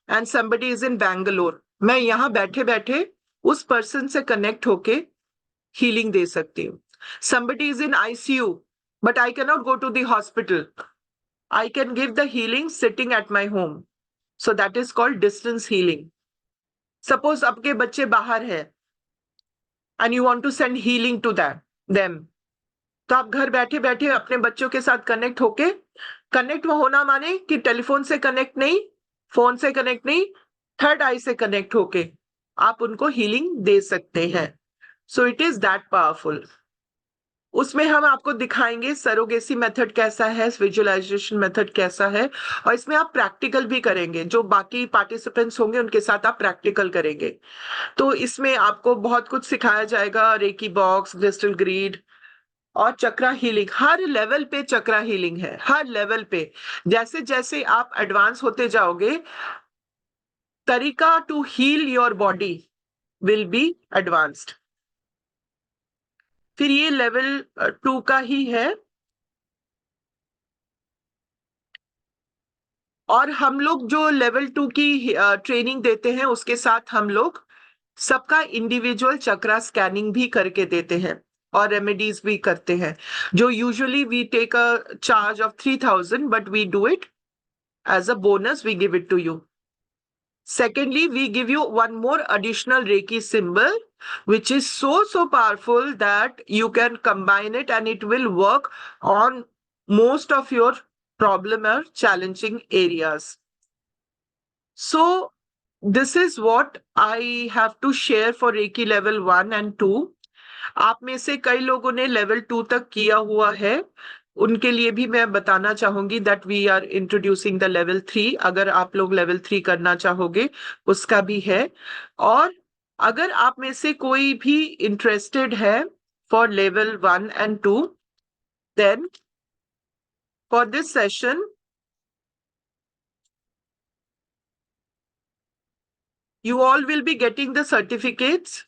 and somebody is इन बैंगलोर, मैं यहाँ बैठे बैठे उस पर्सन से कनेक्ट होके हीलिंग दे सकती हूँ। Somebody is in ICU but I can not go to the hospital, I can give the healing sitting at my home. So that is called distance healing. Suppose आपके बच्चे बाहर है and you want to send healing to them. तो आप घर बैठे बैठे अपने बच्चों के साथ कनेक्ट होके, कनेक्ट होना माने कि टेलीफोन से कनेक्ट नहीं, फोन से कनेक्ट नहीं, थर्ड आई से कनेक्ट होके आप उनको हीलिंग दे सकते हैं। So it is that powerful. उसमें हम आपको दिखाएंगे सरोगेसी मेथड कैसा है, विजुअलाइजेशन मेथड कैसा है, और इसमें आप प्रैक्टिकल भी करेंगे, जो बाकी पार्टिसिपेंट्स होंगे उनके साथ आप प्रैक्टिकल करेंगे। तो इसमें आपको बहुत कुछ सिखाया जाएगा, रेकी बॉक्स, क्रिस्टल ग्रिड और चक्रा हीलिंग। हर लेवल पे चक्रा हीलिंग है, हर लेवल पे। जैसे जैसे आप एडवांस होते जाओगे, तरीका to heal your body will be advanced. फिर ये लेवल 2 का ही है, और हम लोग जो लेवल 2 की ट्रेनिंग देते हैं उसके साथ हम लोग सबका इंडिविजुअल चक्रा स्कैनिंग भी करके देते हैं और रेमेडीज भी करते हैं, जो usually we take a charge of 3000 but we do it as a bonus, we give it to you. Secondly, we give you one more additional Reiki symbol, which is so powerful that you can combine it and it will work on most of your problem or challenging areas. So this is what I have to share for Reiki level 1 and 2. आप में से कई लोगों ने level 2 तक किया हुआ है, उनके लिए भी मैं बताना चाहूंगी that we are introducing the level 3। अगर आप लोग लेवल 3 करना चाहोगे उसका भी है। और अगर आप में से कोई भी इंटरेस्टेड है for level 1 and 2, then for this session you all will be getting the certificates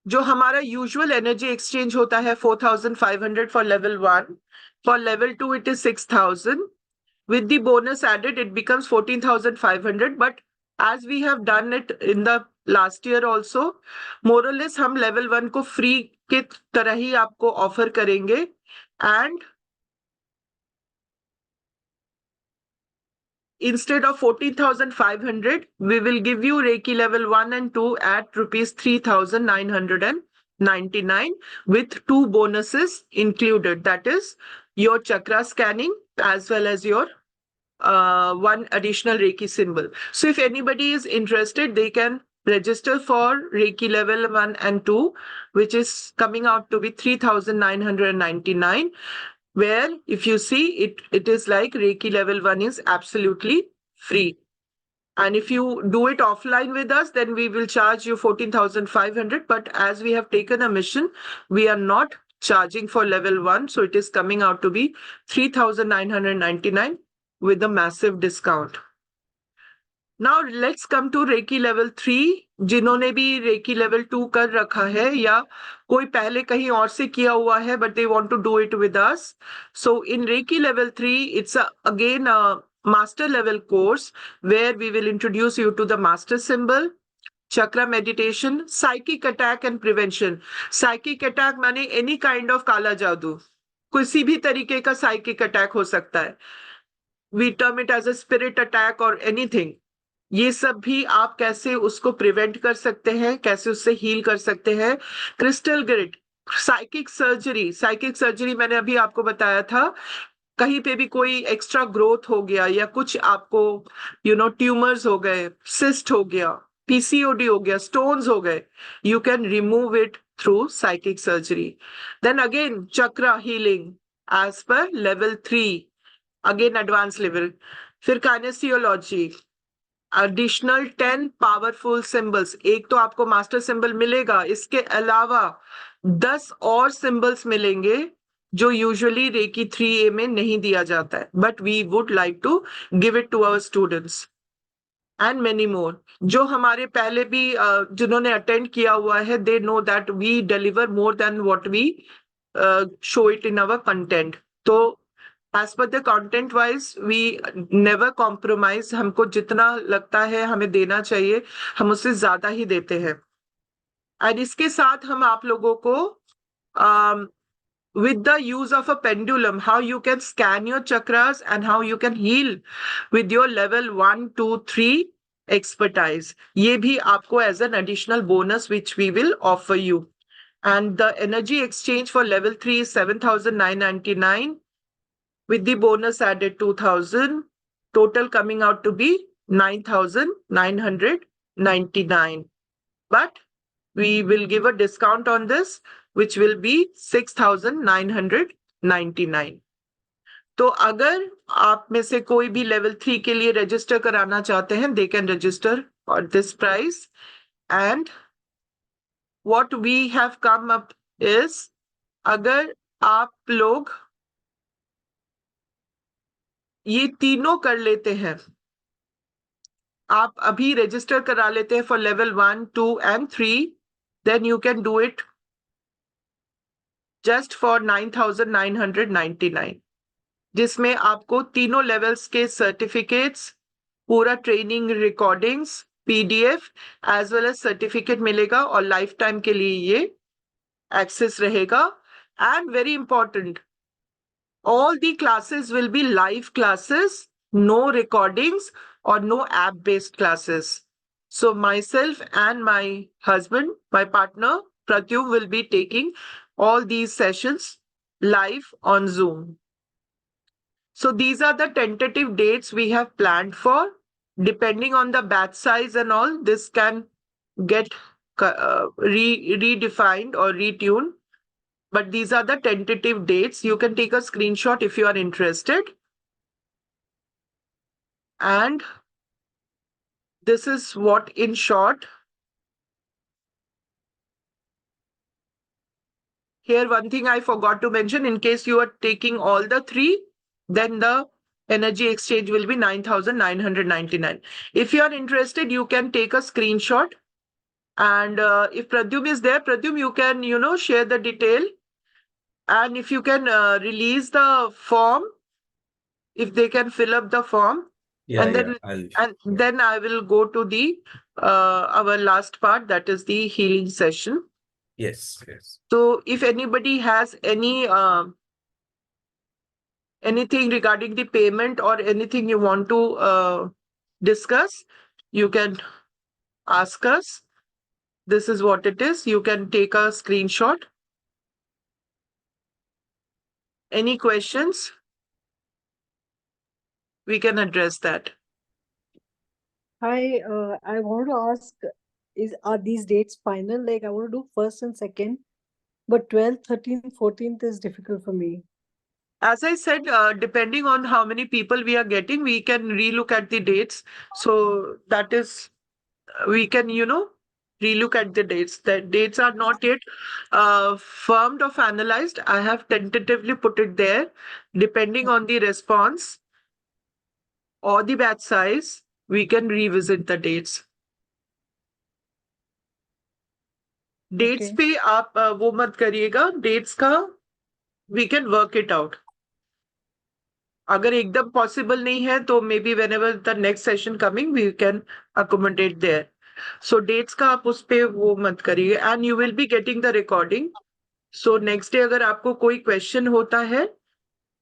जो हमारा यूजुअल एनर्जी एक्सचेंज होता है 4500 for level 1, for level 2 it is 6000. With the bonus added it becomes 14,500, but as we have done it in the last year also, more or less हम level 1 को free के तरह ही आपको offer करेंगे, and instead of 14,500, we will give you Reiki level 1 and 2 at rupees 3,999 with 2 bonuses included. That is your chakra scanning as well as your one additional Reiki symbol. So if anybody is interested, they can register for Reiki level 1 and 2, which is coming out to be 3,999. Where if you see it is like Reiki level 1 is absolutely free. And if you do it offline with us, then we will charge you 14,500. But as we have taken a mission, we are not charging for level 1. So it is coming out to be 3,999 with a massive discount. Now let's come to Reiki level 3. जिन्होंने भी Reiki level 2 कर रखा है या कोई पहले कहीं और से किया हुआ है, but they want to do it with us. So in Reiki level 3, it's again a master level course where we will introduce you to the master symbol, chakra meditation, psychic attack and prevention. Psychic attack माने any kind of काला जादू, किसी भी तरीके का psychic attack हो सकता है. We term it as a spirit attack or anything. ये सब भी आप कैसे उसको प्रिवेंट कर सकते हैं, कैसे उससे हील कर सकते हैं. क्रिस्टल ग्रिड, साइकिक सर्जरी मैंने अभी आपको बताया था. कहीं पे भी कोई एक्स्ट्रा ग्रोथ हो गया या कुछ आपको ट्यूमर्स हो गए, सिस्ट हो गया, पीसीओडी हो गया, स्टोन्स हो गए, you can remove it through psychic surgery. Then again chakra healing as per level 3, again advanced level. फिर kinesiology, additional 10 powerful symbols. एक तो आपको मास्टर सिंबल मिलेगा, इसके अलावा 10 और सिंबल्स मिलेंगे जो यूजुअली रेकी 3A में नहीं दिया जाता है, but we would like to give it to our students. And many more. जो हमारे पहले भी जिन्होंने अटेंड किया हुआ है, they know that we deliver more than what we show it in our content. तो as per the content wise we never compromise. हमको जितना लगता है हमें देना चाहिए, हम उससे ज्यादा ही देते हैं. और इसके साथ हम आप लोगों को with the use of a pendulum, how you can scan your chakras and how you can heal with your level 1, 2, 3 expertise. ये भी आपको as an additional bonus which we will offer you. And the energy exchange for level 3 is 7,999. With the bonus added 2,000, total coming out to be 9,999. But we will give a discount on this, which will be 6,999. तो अगर आप में से कोई भी level 3 के लिए register कराना चाहते हैं, they can register on this price. And what we have come up is, अगर आप लोग ये तीनों कर लेते हैं, आप अभी रजिस्टर करा लेते हैं for level 1, 2 and 3, then you can do it just for 9,999, जिसमें आपको तीनों लेवल्स के सर्टिफिकेट्स, पूरा training recordings, PDF as well as certificate मिलेगा और लाइफ टाइम के लिए ये एक्सेस रहेगा. And very important, all the classes will be live classes, no recordings or no app based classes. So myself and my husband, my partner Pratyum, will be taking all these sessions live on Zoom. So these are the tentative dates we have planned for. Depending on the batch size and all, this can get redefined or retuned. But these are the tentative dates. You can take a screenshot if you are interested. And this is what in short. Here, one thing I forgot to mention, in case you are taking all the 3, then the energy exchange will be 9,999. If you are interested, you can take a screenshot And if Pradyum is there, Pradyum, you can, share the detail. And if you can release the form, if they can fill up the form, Yeah, and yeah. then I'll and then I will go to the our last part, that is the healing session. yes, yes. So if anybody has any anything regarding the payment or anything you want to discuss, you can ask us. This is what it is. You can take a screenshot. Any questions? We can address that. Hi, I want to ask, are these dates final? Like I want to do 1st and 2nd, but 12th, 13th, 14th is difficult for me. As I said, depending on how many people we are getting, we can relook at the dates. So that is, we can, relook at the dates. The dates are not yet firmed or finalized. I have tentatively put it there. Depending on the response or the batch size, we can revisit the dates. Dates Okay. पे आप वो मत करिएगा, dates का we can work it out. अगर एकदम possible नहीं है तो maybe whenever the next session coming we can accommodate there. So dates का आप उस पे वो मत करिए. And you will be getting the recording. So next day अगर आपको कोई क्वेश्चन होता है,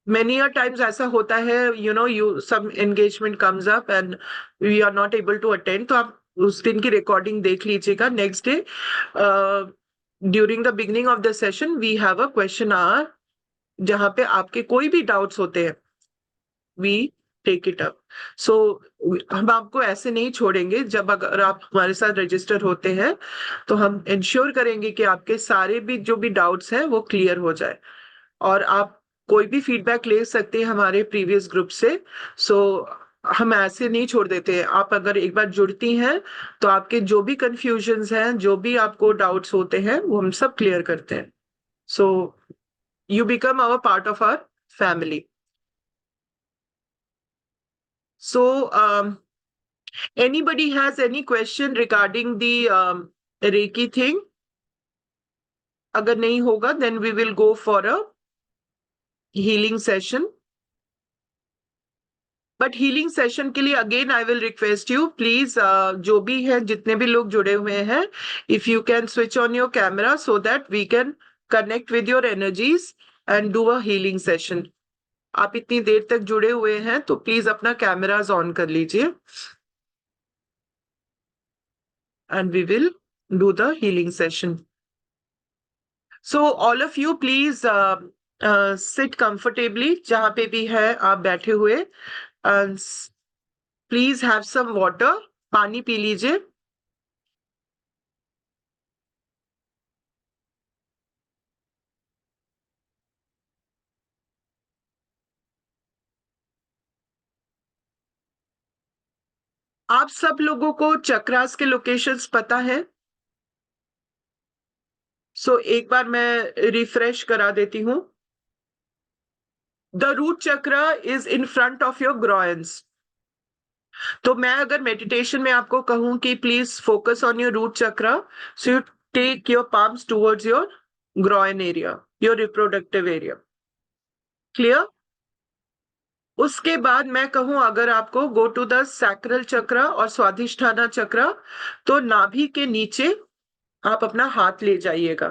many a times ऐसा होता है, some engagement comes up and we are not able to attend, तो आप उस दिन की रिकॉर्डिंग देख लीजिएगा. Next day during the beginning of the session we have a question hour, जहां पे आपके कोई भी डाउट्स होते हैं, we take it up. So हम आपको ऐसे नहीं छोड़ेंगे. जब अगर आप हमारे साथ रजिस्टर होते हैं तो हम इंश्योर करेंगे कि आपके सारे भी जो भी डाउट्स हैं वो क्लियर हो जाए. और आप कोई भी फीडबैक ले सकते हैं हमारे प्रीवियस ग्रुप से. सो हम ऐसे नहीं छोड़ देते हैं. आप अगर एक बार जुड़ती हैं तो आपके जो भी कंफ्यूजन्स हैं, जो भी आपको डाउट्स होते हैं, वो हम सब क्लियर करते हैं. सो you become our part of our family. So anybody has any question regarding the Reiki thing? अगर नहीं होगा then we will go for a healing session. But healing session के लिए again I will request you, please जो भी है, जितने भी लोग जुड़े हुए हैं, if you can switch on your camera so that we can connect with your energies and do a healing session. आप इतनी देर तक जुड़े हुए हैं तो प्लीज अपना कैमरास ऑन कर लीजिए and we will do the healing session. So all of you please sit comfortably जहां पे भी है आप बैठे हुए. Please have some water. पानी पी लीजिए. आप सब लोगों को चक्रास के लोकेशंस पता है? सो एक बार मैं रिफ्रेश करा देती हूं. The root chakra is in front of your groins. तो मैं अगर मेडिटेशन में आपको कहूं कि please focus on your root chakra, so you take your palms towards your groin area, your reproductive area. Clear? उसके बाद मैं कहूं अगर आपको गो टू द सैक्रल चक्र और स्वाधिष्ठाना चक्र, तो नाभि के नीचे आप अपना हाथ ले जाइएगा.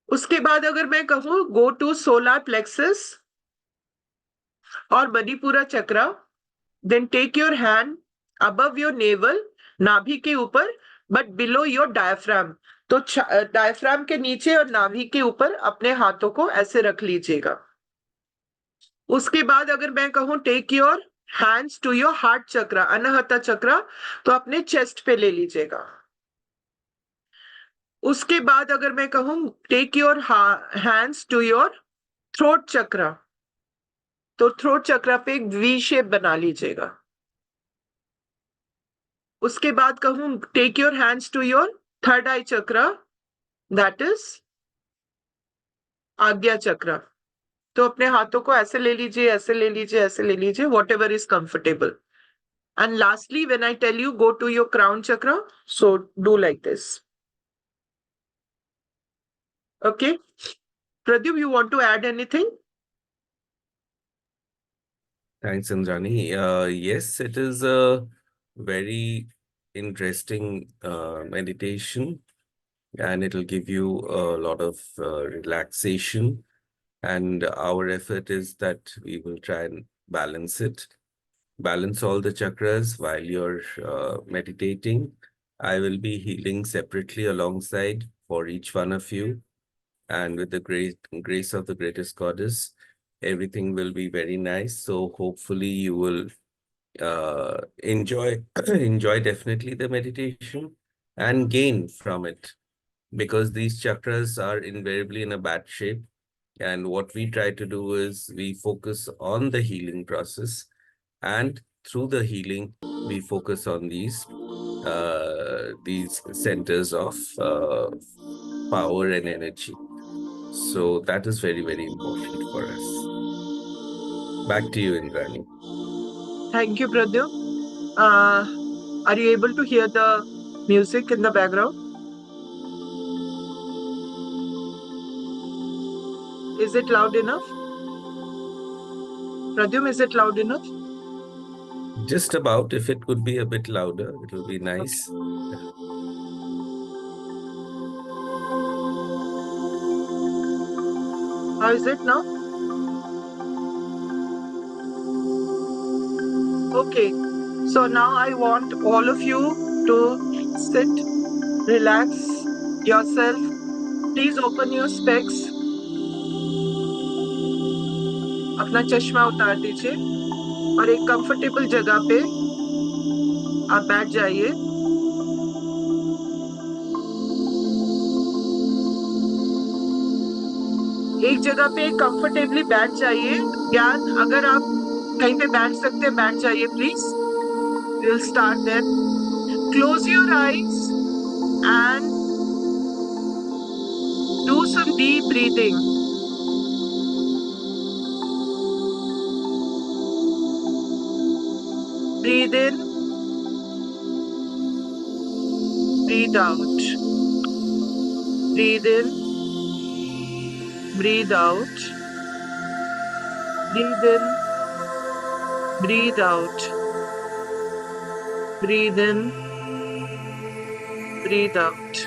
उसके बाद अगर मैं कहूं गो टू सोलर प्लेक्सस और मणिपुरा चक्र, then take your hand above your navel, नाभि के ऊपर, बट बिलो योर डायफ्राम. तो डायफ्राम के नीचे और नाभि के ऊपर अपने हाथों को ऐसे रख लीजिएगा. उसके बाद अगर मैं कहूं take your hands to your heart chakra, Anahata चक्र, तो अपने चेस्ट पे ले लीजिएगा. उसके बाद अगर मैं कहूं take your hands to your throat chakra, तो थ्रोट चक्र पे एक वी शेप बना लीजिएगा. उसके बाद कहूं take your hands to your third eye chakra, that is आज्ञा चक्र. तो अपने हाथों को ऐसे ले लीजिए, ऐसे ले लीजिए, ऐसे ले लीजिए, what ever is comfortable. And lastly, when I tell you go to your crown chakra, so do like this. Okay. Pradyum, you want to add anything? Thanks, Indrani. Yes, it is a very interesting meditation, and it'll give you a lot of relaxation. And our effort is that we will try and balance all the chakras while you're meditating. I will be healing separately alongside for each one of you. And with the great grace of the greatest goddess, everything will be very nice. So hopefully you will enjoy definitely the meditation and gain from it, because these chakras are invariably in a bad shape. And what we try to do is we focus on the healing process, and through the healing, we focus on these centers of power and energy. So that is very, very important for us. Back to you, Indrani. Thank you, Pradyum. Are you able to hear the music in the background? Is it loud enough? Pradyum, is it loud enough? Just about. If it could be a bit louder, it will be nice. How is it now? Okay. So now I want all of you to sit, relax yourself. Please open your specs. अपना चश्मा उतार दीजिए और एक comfortable जगह पे आप बैठ जाइए। एक जगह पे कंफर्टेबली बैठ जाइए। ज्ञान, अगर आप कहीं पे बैठ सकते हैं बैठ जाइए please. We'll start then. Close your eyes and do some deep breathing. Breathe in, breathe out. Breathe in, breathe out. Breathe in, breathe out. Breathe in, breathe out.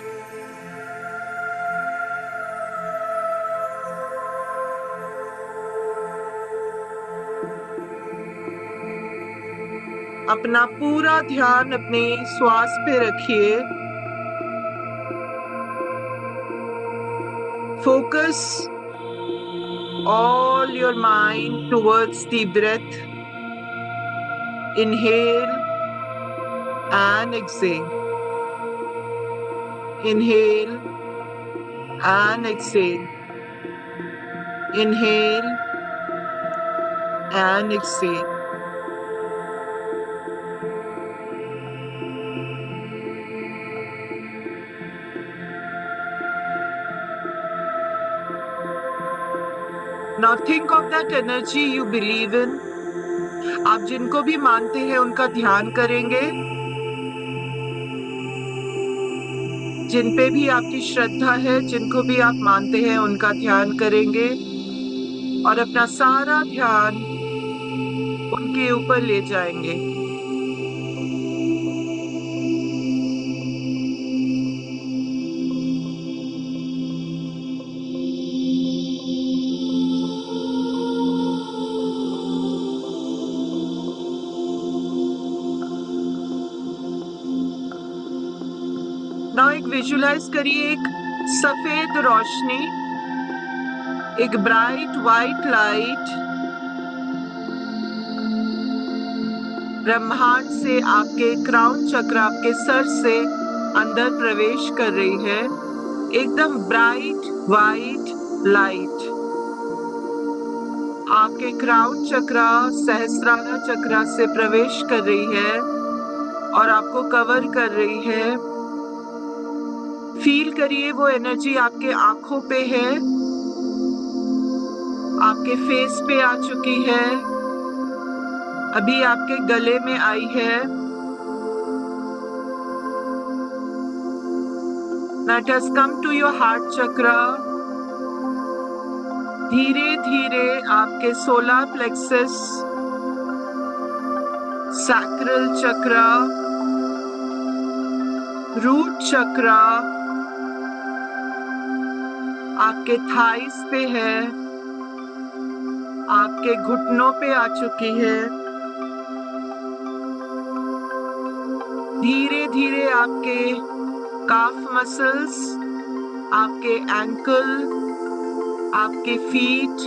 अपना पूरा ध्यान अपने श्वास पे रखिए। Focus all your mind towards the breath. Inhale and exhale. Inhale and exhale. Inhale and exhale. Now think of that energy you believe in. आप जिनको भी मानते हैं उनका ध्यान करेंगे, जिन पे भी आपकी श्रद्धा है, जिनको भी आप मानते हैं उनका ध्यान करेंगे और अपना सारा ध्यान उनके ऊपर ले जाएंगे। नाउ एक विजुलाइज करिए एक सफेद रोशनी, एक ब्राइट वाइट लाइट ब्रह्मांड से आपके क्राउन चक्र, आपके सर से अंदर प्रवेश कर रही है। एकदम ब्राइट वाइट लाइट आपके क्राउन चक्र, सहस्त्रार चक्र से प्रवेश कर रही है और आपको कवर कर रही है। फील करिए वो एनर्जी आपके आंखों पे है, आपके फेस पे आ चुकी है, अभी आपके गले में आई है। Now it has come to your heart chakra. धीरे धीरे आपके सोलर प्लेक्सस, सैक्रल चक्रा, रूट चक्रा आपके थाइस पे है, आपके घुटनों पे आ चुकी है। धीरे धीरे आपके काफ मसल्स, आपके एंकल, आपके फीट,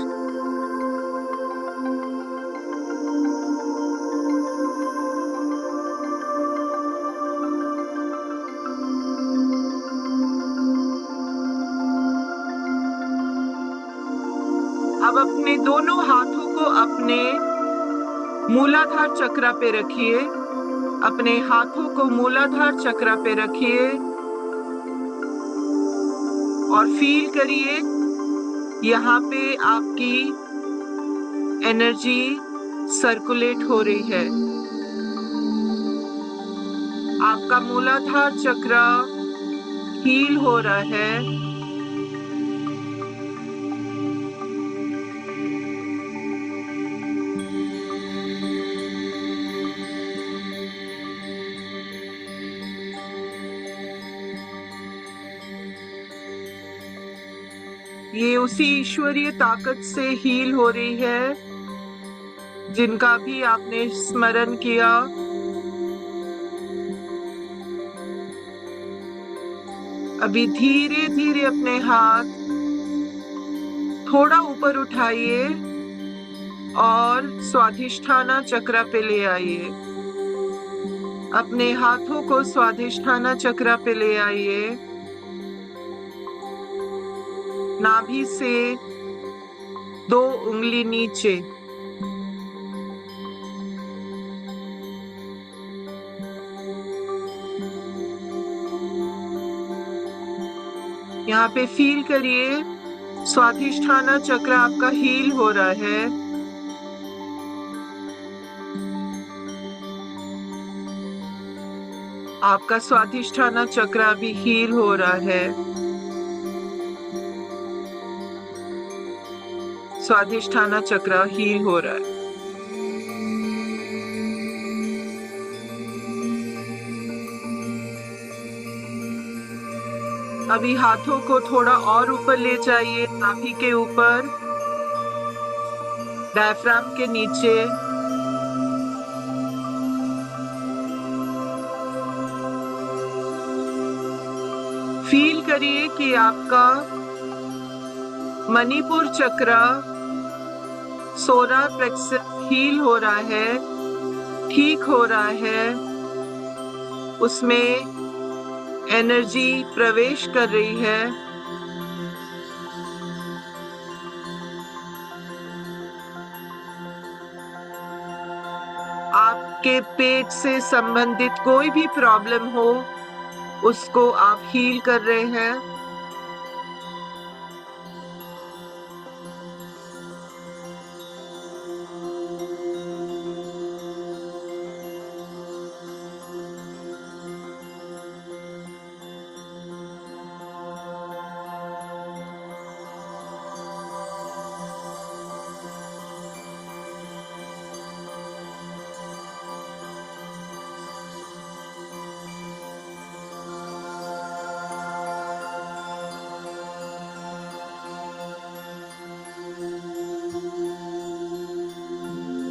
अब अपने दोनों हाथों को अपने मूलाधार चक्र पे रखिए। अपने हाथों को मूलाधार चक्र पे रखिए और फील करिए यहाँ पे आपकी एनर्जी सर्कुलेट हो रही है। आपका मूलाधार चक्र हील हो रहा है। ये उसी ईश्वरीय ताकत से हील हो रही है जिनका भी आपने स्मरण किया। अभी धीरे धीरे अपने हाथ थोड़ा ऊपर उठाइए और स्वाधिष्ठाना चक्र पे ले आइए। अपने हाथों को स्वाधिष्ठाना चक्र पे ले आइए। नाभि से 2 उंगली नीचे, यहाँ पे फील करिए स्वाधिष्ठाना चक्र आपका हील हो रहा है। आपका स्वाधिष्ठाना चक्र अभी हील हो रहा है। स्वाधिष्ठाना चक्र हील हो रहा है। अभी हाथों को थोड़ा और ऊपर ले जाइए, नाभि के ऊपर, डायफ्राम के नीचे। फील करिए कि आपका मणिपुर चक्र, सोलर प्लेक्सस हील हो रहा है, ठीक हो रहा है। उसमें एनर्जी प्रवेश कर रही है। आपके पेट से संबंधित कोई भी प्रॉब्लम हो उसको आप हील कर रहे हैं।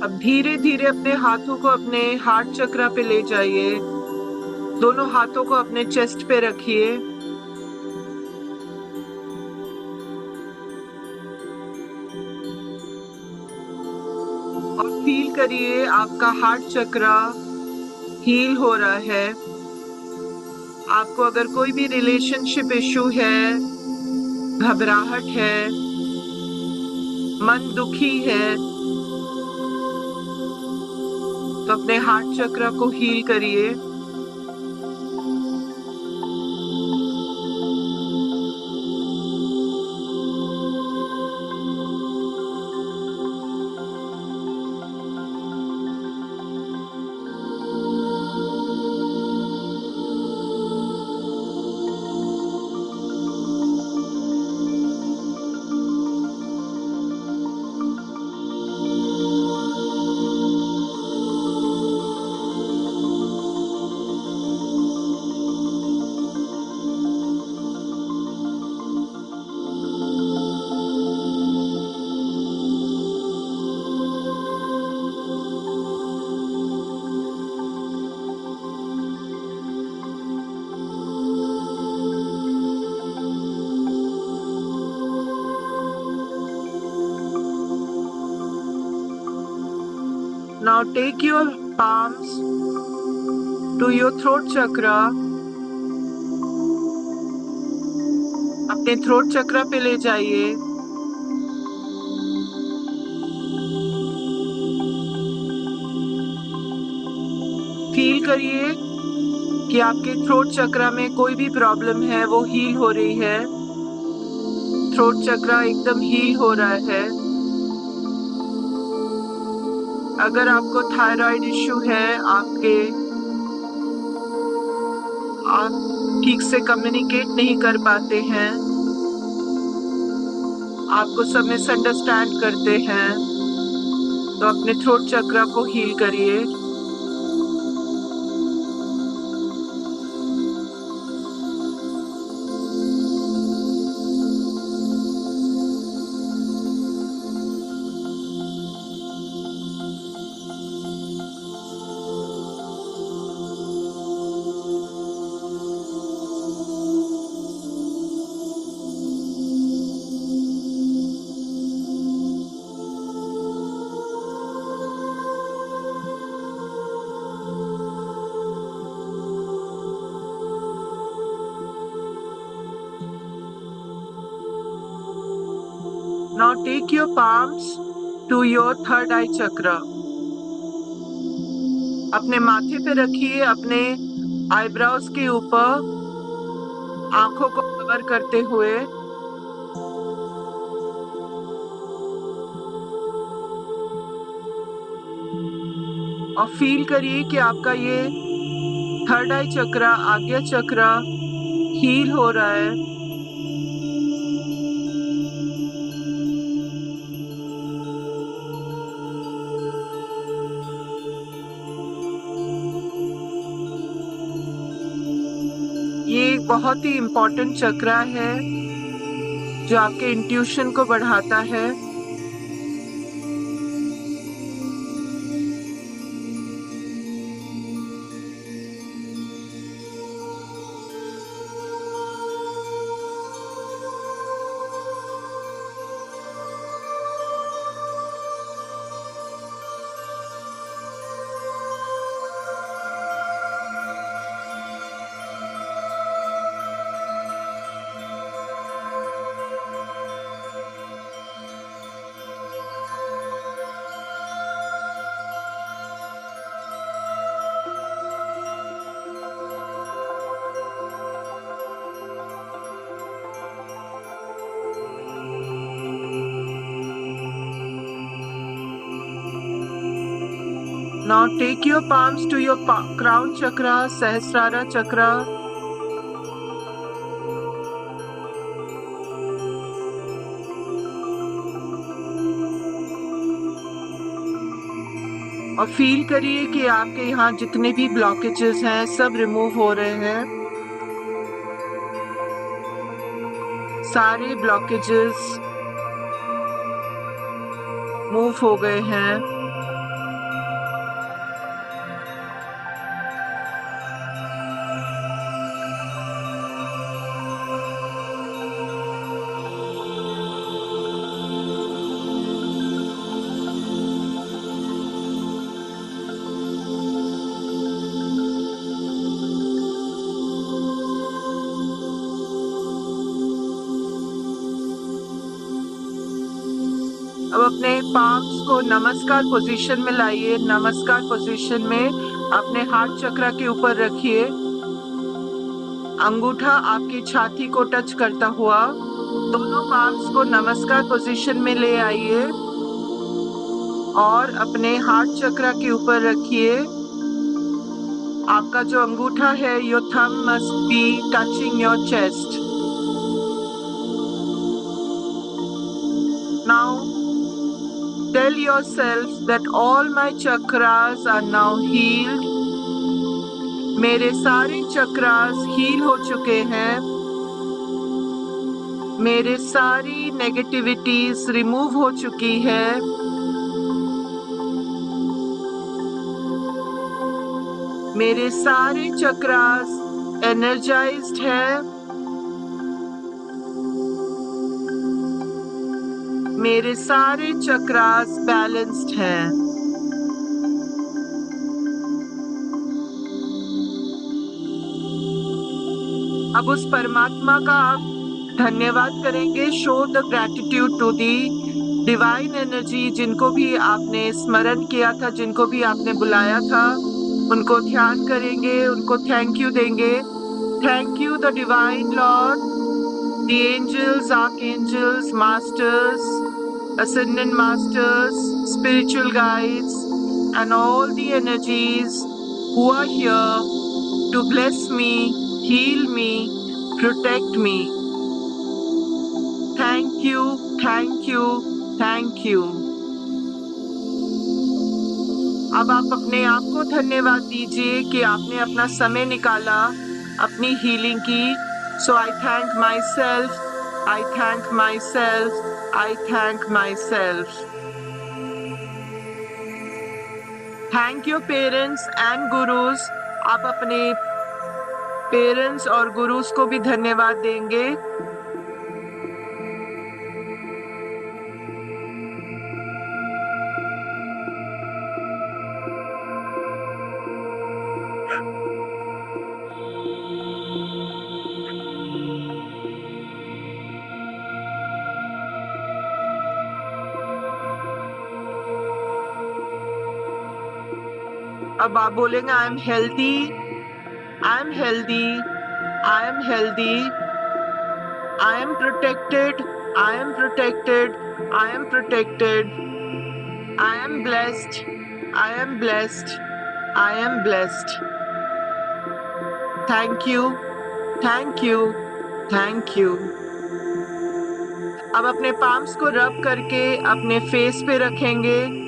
अब धीरे धीरे अपने हाथों को अपने हार्ट चक्र पे ले जाइए। दोनों हाथों को अपने चेस्ट पे रखिए। और फील करिए आपका हार्ट चक्र हील हो रहा है। आपको अगर कोई भी रिलेशनशिप इशू है, घबराहट है, मन दुखी है, तो अपने हार्ट चक्र को हील करिए। Now take your palms to your throat chakra. अपने थ्रोट चक्रा पे ले जाइए. फील करिए कि आपके थ्रोट चक्रा में कोई भी प्रॉब्लम है वो हील हो रही है. थ्रोट चक्रा एकदम हील हो रहा है. अगर आपको थायराइड इश्यू है, आप ठीक से कम्युनिकेट नहीं कर पाते हैं, आपको सब मिसअंडरस्टैंड करते हैं, तो अपने थ्रोट चक्रा को हील करिए. Now take your palms to your third eye chakra. अपने माथे पे रखिए, अपने आईब्रोज के ऊपर, आंखों को कवर करते हुए. और फील करिए कि आपका ये थर्ड आई चक्रा, आज्ञा चक्रा हील हो रहा है. ये एक बहुत ही इम्पोर्टेंट चक्रा है जो आपके इंट्यूशन को बढ़ाता है. Now take your palms to your crown chakra, Sahasrara chakra. और फील करिए कि आपके यहाँ जितने भी ब्लॉकेजेस हैं सब रिमूव हो रहे हैं. सारे ब्लॉकेजेस मूव हो गए हैं. अब अपने पाम्स को नमस्कार पोजीशन में लाइए. नमस्कार पोजीशन में अपने हार्ट चक्रा के ऊपर रखिए. अंगूठा आपकी छाती को टच करता हुआ दोनों पाम्स को नमस्कार पोजीशन में ले आइए और अपने हार्ट चक्रा के ऊपर रखिए. आपका जो अंगूठा है, your thumb must be touching your chest. Now tell yourself that all my chakras are now healed. मेरे सारे चक्रास हील हो चुके हैं. मेरे सारी नेगेटिविटीज रिमूव हो चुकी है. मेरे सारे चक्रास एनर्जाइज्ड है. मेरे सारे चक्रास बैलेंस्ड हैं. अब उस परमात्मा का आप धन्यवाद करेंगे. Show the gratitude to the divine energy. जिनको भी आपने स्मरण किया था, जिनको भी आपने बुलाया था, उनको ध्यान करेंगे, उनको थैंक यू देंगे. Thank you the divine Lord, the angels, archangels, masters, ascendant masters, spiritual guides, and all the energies who are here to bless me, heal me, protect me. Thank you, thank you, thank you. अब आप अपने आप को धन्यवाद दीजिए कि आपने अपना समय निकाला अपनी हीलिंग की. So I thank myself, I thank myself, I thank myself. Thank your parents and gurus. आप अपने पेरेंट्स और गुरुस को भी धन्यवाद देंगे. अब आप बोलेंगे I am healthy, I am healthy, I am healthy, I am protected, I am protected, I am protected, I am blessed, I am blessed, I am blessed. Thank you, thank you, thank you. अब अपने palms को रब करके अपने face पे रखेंगे.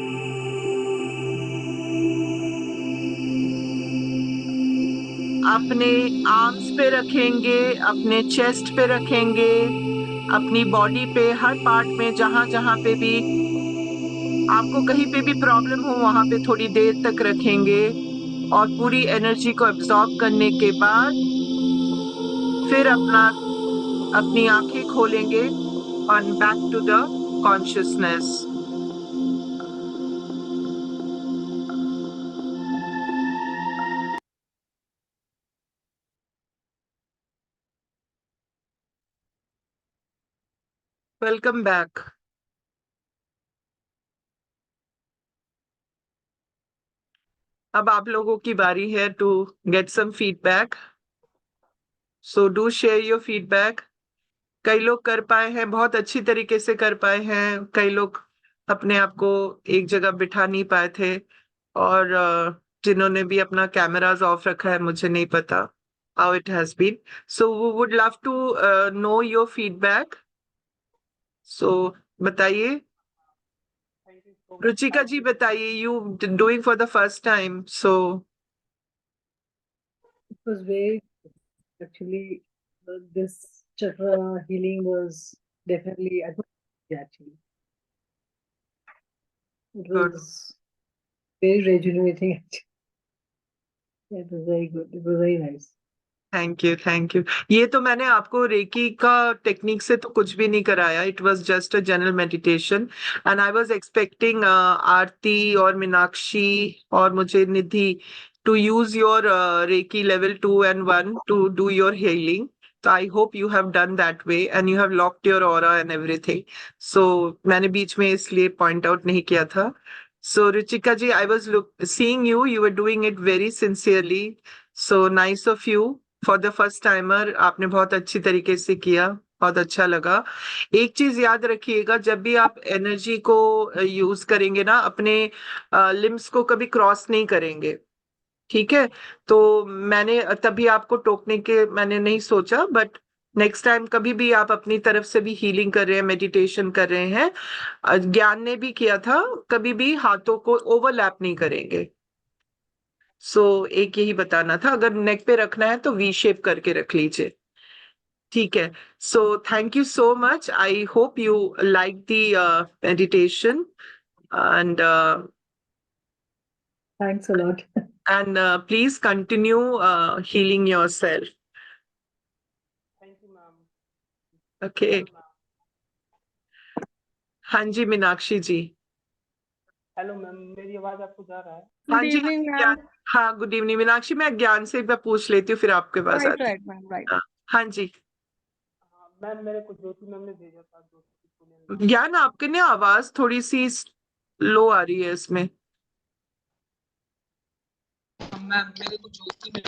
अपने arms पे रखेंगे, अपने चेस्ट पे रखेंगे, अपनी बॉडी पे हर पार्ट में जहां जहां पे भी आपको कहीं पे भी प्रॉब्लम हो वहां पे थोड़ी देर तक रखेंगे. और पूरी एनर्जी को एब्जॉर्ब करने के बाद फिर अपनी आंखें खोलेंगे और back to the consciousness. Welcome back. अब आप लोगों की बारी है to get some feedback. So do share your feedback. कई लोग कर पाए हैं, बहुत अच्छी तरीके से कर पाए हैं. कई लोग अपने आप को एक जगह बिठा नहीं पाए थे. और जिन्होंने भी अपना कैमरास ऑफ रखा है, मुझे नहीं पता how it has been. So we would love to know your feedback. So बताइए. रुचिका जी बताइए. You doing for the first time, so It was very actually this chakra healing was definitely actually it Good. was very rejuvenating actually. It was very good. It was very nice. Thank you, thank you. ये तो मैंने आपको recce का technique से तो कुछ भी नहीं कराया. It was just a general meditation and I was expecting Aarti और मीनाक्षी और मुझे निधि to use your Reiki level 2 and 1 to do your healing. So I hope you have done that way and you have locked your aura and everything. So मैंने बीच में इसलिए point out नहीं किया था. So Ruchika ji, I was seeing you. You were doing it very sincerely. So nice of you. For the first timer, आपने बहुत अच्छी तरीके से किया. बहुत अच्छा लगा. एक चीज याद रखिएगा, जब भी आप एनर्जी को यूज करेंगे ना, अपने लिम्स को कभी क्रॉस नहीं करेंगे. ठीक है. तो मैंने तभी आपको टोकने के मैंने नहीं सोचा, बट नेक्स्ट टाइम कभी भी आप अपनी तरफ से भी हीलिंग कर रहे हैं, मेडिटेशन कर रहे हैं, ज्ञान ने भी किया था, कभी भी हाथों को ओवरलैप नहीं करेंगे. सो एक यही बताना था. अगर नेक पे रखना है तो वी शेप करके रख लीजिए. ठीक है. So thank you so much. I hope you like the meditation and Thanks a lot. and please continue healing yourself. Thank you ma'am. Okay. हाँ जी मीनाक्षी जी. हेलो मैम, मेरी आवाज आपको जा रहा है? हाँ Good जी. evening, ज्ञान. ma'am. हाँ गुड इवनिंग मीनाक्षी. मैं ज्ञान से एक बार पूछ लेती हूँ फिर आपके पास आती हूँ. Right, ma'am. Right. हाँ. हाँ जी हाँ मैम, मेरे को ज्योति मैम ने भेजा था, ज्योति सुलेन। ज्ञान, आपके ने आवाज थोड़ी सी लो आ रही है इसमें। मैम मेरे को ज्योति मैम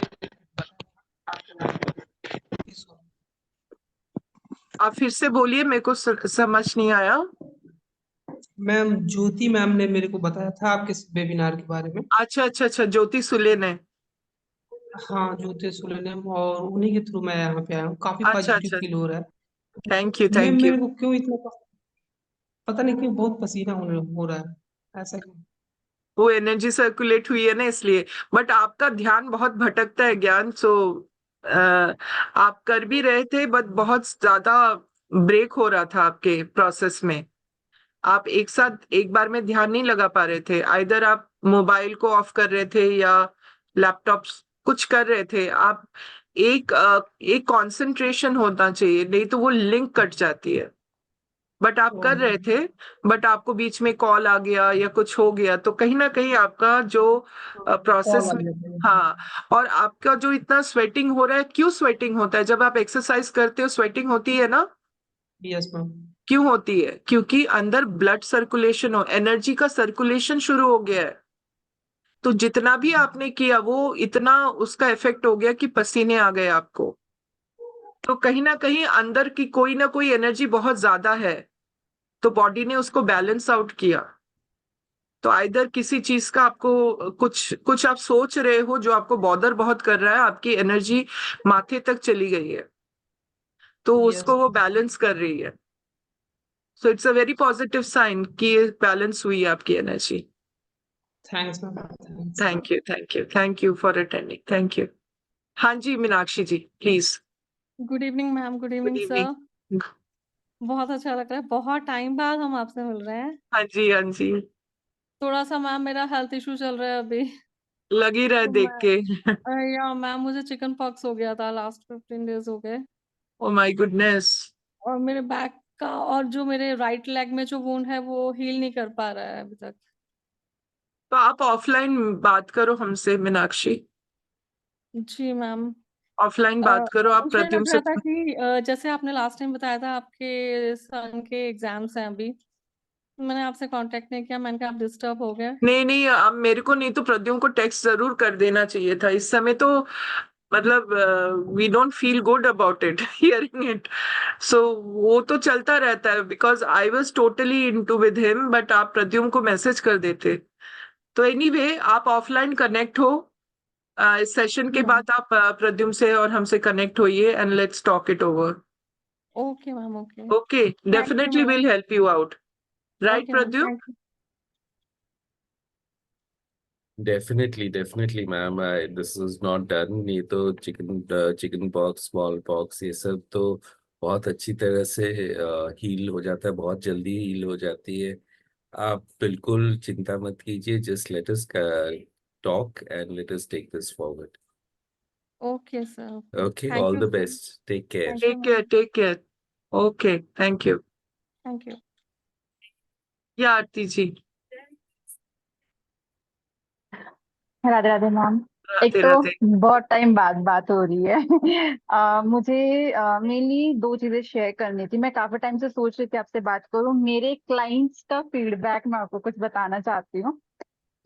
आप फिर से बोलिए, मेरे को समझ नहीं आया। मैम ज्योति मैम ने मेरे को बताया था आपके वेबिनार के बारे में। अच्छा अच्छा अच्छा, ज्योति सुलेन है। हाँ ज्योति सुलेन, और उन्हीं के थ्रू मैं यहाँ पे आया हूँ। काफी अच्छा पॉजिटिव अच्छा, फील हो रहा है thank you ma'am. Thank you. मेरे को क्यों इतना पता नहीं क्यों बहुत पसीना हो रहा है, ऐसा क्यों? वो एनर्जी सर्कुलेट हुई है ना, इसलिए। बट आपका ध्यान बहुत भटकता है ज्ञान, सो आप कर भी रहे थे, बट बहुत ज्यादा ब्रेक हो रहा था आपके प्रोसेस में। आप एक साथ एक बार में ध्यान नहीं लगा पा रहे थे, आइदर आप मोबाइल को ऑफ कर रहे थे या लैपटॉप कुछ कर रहे थे आप। एक कंसंट्रेशन होना चाहिए, नहीं तो वो लिंक कट जाती है। बट आप कर रहे थे, बट आपको बीच में कॉल आ गया या कुछ हो गया, तो कहीं ना कहीं आपका जो प्रोसेस कॉल आ में। गया था। हाँ, और आपका जो इतना स्वेटिंग हो रहा है, क्यों स्वेटिंग होता है? जब आप एक्सरसाइज करते हो स्वेटिंग होती है ना? Yes ma'am. क्यों होती है? क्योंकि अंदर ब्लड सर्कुलेशन हो, एनर्जी का सर्कुलेशन शुरू हो गया है। तो जितना भी आपने किया वो इतना उसका इफेक्ट हो गया कि पसीने आ गए आपको। तो कहीं ना कहीं अंदर की कोई ना कोई एनर्जी बहुत ज्यादा है, तो बॉडी ने उसको बैलेंस आउट किया। तो आइदर किसी चीज का आपको कुछ कुछ आप सोच रहे हो जो आपको बॉदर बहुत कर रहा है, आपकी एनर्जी माथे तक चली गई है, तो यस उसको वो बैलेंस कर रही है। So it's a very positive sign कि बैलेंस हुई है आपकी energy. Thanks ma'am, thanks. Thank you thank you thank you for attending, thank you. हाँ जी Meenakshi ji, please. Good evening ma'am, good good evening sir. Evening. बहुत अच्छा लग रहा है, बहुत टाइम बाद हम आपसे मिल रहे हैं। हाँ जी हाँ जी, थोड़ा सा मैम मेरा हेल्थ इशू चल रहा है अभी। लग ही रहा है तो देख के। या मैम मुझे चिकन पॉक्स हो गया था, लास्ट 15 डेज हो गए। Oh my goodness. और मेरे बैक का और जो मेरे राइट लेग में जो वुंड है वो हील नहीं कर पा रहा है अभी तक। तो आप ऑफलाइन बात करो हमसे मीनाक्षी, जी मैम। ऑफलाइन बात करो आप मुझे प्रद्युम्न लग से। रहा था कि जैसे आपने लास्ट टाइम बताया था आपके सन के एग्जाम्स हैं अभी, मैंने आपसे कांटेक्ट नहीं किया, मैंने कहा आप डिस्टर्ब हो गए। नहीं नहीं, अब मेरे को नहीं तो प्रद्युम्न को टेक्स्ट जरूर कर देना चाहिए था इस समय तो। मतलब we don't feel good about it hearing it. So वो तो चलता रहता है, because I was totally into with him, but आप प्रद्युम्न को मैसेज कर देते। तो एनीवे आप ऑफलाइन कनेक्ट हो। इस सेशन के मैम बाद आप प्रद्युम्न से और हमसे कनेक्ट होइए and let's talk it over. Okay ma'am, okay. Okay, thank you definitely ma'am. Will help you out, right okay ma'am, Pradyumna? Thank you. Definitely ma'am, this is not done. ये तो chicken pox, small pox, ये सब तो बहुत अच्छी तरह से heal हो जाता है, बहुत जल्दी हील हो जाती है। आप बिल्कुल चिंता मत कीजिए, just let us talk and let us take this forward. Okay sir, okay, okay, thank all you the sir. Best, take care. Thank you take care ma'am. Take care. Okay, thank you. Thank you. Yeah Aarti ji. Radhe Radhe ma'am. एक राधे तो राधे। बहुत time बाद बात हो रही है। मुझे mainly दो चीजें शेयर करनी थी। मैं काफी टाइम से सोच रही थी आपसे बात करूं। मेरे क्लाइंट्स का फीडबैक मैं आपको कुछ बताना चाहती हूँ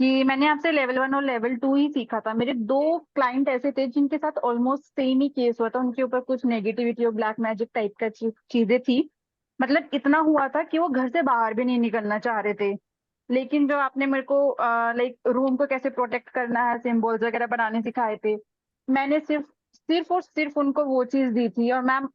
कि मैंने आपसे लेवल 1 और लेवल 2 ही सीखा था। मेरे दो क्लाइंट ऐसे थे जिनके साथ ऑलमोस्ट सेम ही केस हुआ था। उनके ऊपर कुछ नेगेटिविटी और ब्लैक मैजिक टाइप का चीजें थी। मतलब इतना हुआ था कि वो घर से बाहर भी नहीं निकलना चाह रहे थे। लेकिन जो आपने मेरे को लाइक रूम को कैसे प्रोटेक्ट करना है, सिंबल्स वगैरह बनाने सिखाए थे, मैंने सिर्फ सिर्फ और सिर्फ उनको वो चीज दी थी। और मैम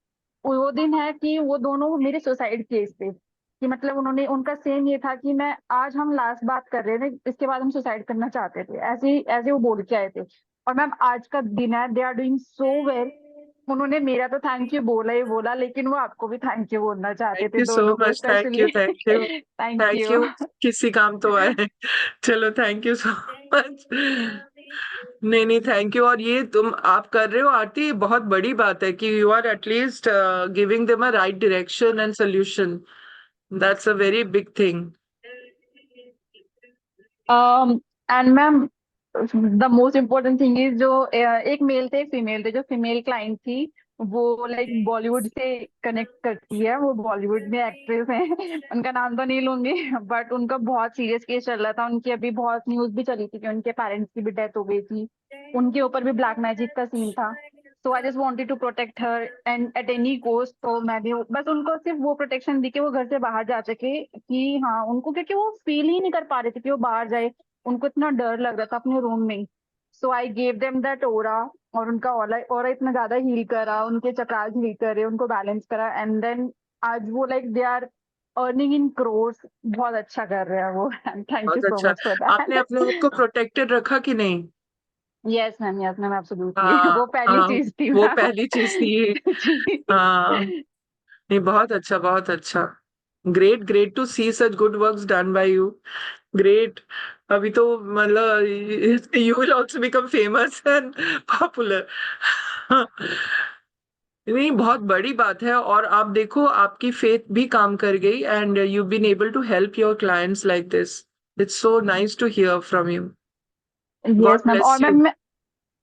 वो दिन है कि वो दोनों मेरे सुसाइड केस थे, कि मतलब उन्होंने, उनका सेम ये था कि मैं, आज हम लास्ट बात कर रहे थे, इसके बाद हम सुसाइड करना चाहते थे, ऐसे वो बोल के आए थे। और मैम आज का दिन है, they are doing so well. उन्होंने मेरा तो थैंक यू बोला ही बोला, लेकिन वो आपको भी थैंक यू बोलना चाहते थैंक थे, यू सो दोनों को much, thank you specially. Thank you thank thank you. You. किसी काम तो आए। चलो, थैंक यू सो मच। नहीं नहीं, थैंक यू। और ये तुम आप कर रहे हो आरती, ये बहुत बड़ी बात है कि you are at least giving them a right direction and solution. That's a very big thing. And ma'am the most important thing is जो एक मेल थे एक फीमेल थे। जो फीमेल क्लाइंट थी वो लाइक बॉलीवुड से कनेक्ट करती है, वो बॉलीवुड में एक्ट्रेस हैं उनका नाम तो नहीं लूंगी, बट उनका बहुत सीरियस केस चल रहा था, उनकी अभी बहुत न्यूज भी चली थी कि उनके पेरेंट्स की भी डेथ हो गई थी, उनके ऊपर भी ब्लैक मैजिक का सीन था। So I just wanted to protect her and at any cost, तो मैं भी बस उनको सिर्फ वो प्रोटेक्शन दी कि वो घर से बाहर जा सके, कि हाँ उनको, क्योंकि वो फील ही नहीं कर पा रहे थे कि वो बाहर जाए, उनको इतना डर लग रहा था अपने रूम में। सो आई गेव देम दैट ओरा, और उनका ओरा इतना ज्यादा हील करा, उनके चक्रास हील करे, उनको बैलेंस करा, एंड देन आज वो like they are earning in crores, बहुत अच्छा कर रहे हैं वो। थैंक यू बहुत सो अच्छा। मच फॉर आपने अपने आप को दैट। प्रोटेक्टेड रखा कि नहीं? Yes ma'am absolutely. हाँ वो पहली हाँ, चीज थी वो मैम। पहली चीज थी। जी। हाँ नहीं, बहुत अच्छा, बहुत अच्छा। Great, great to see such good works done by you. Great. अभी तो मतलब you will also become famous and popular. नहीं, बहुत बड़ी बात है। और आप देखो, आपकी फेथ भी काम कर गई and you been able to help your clients like this. It's so nice to hear from you. Yes God ma'am, bless और यू। मैं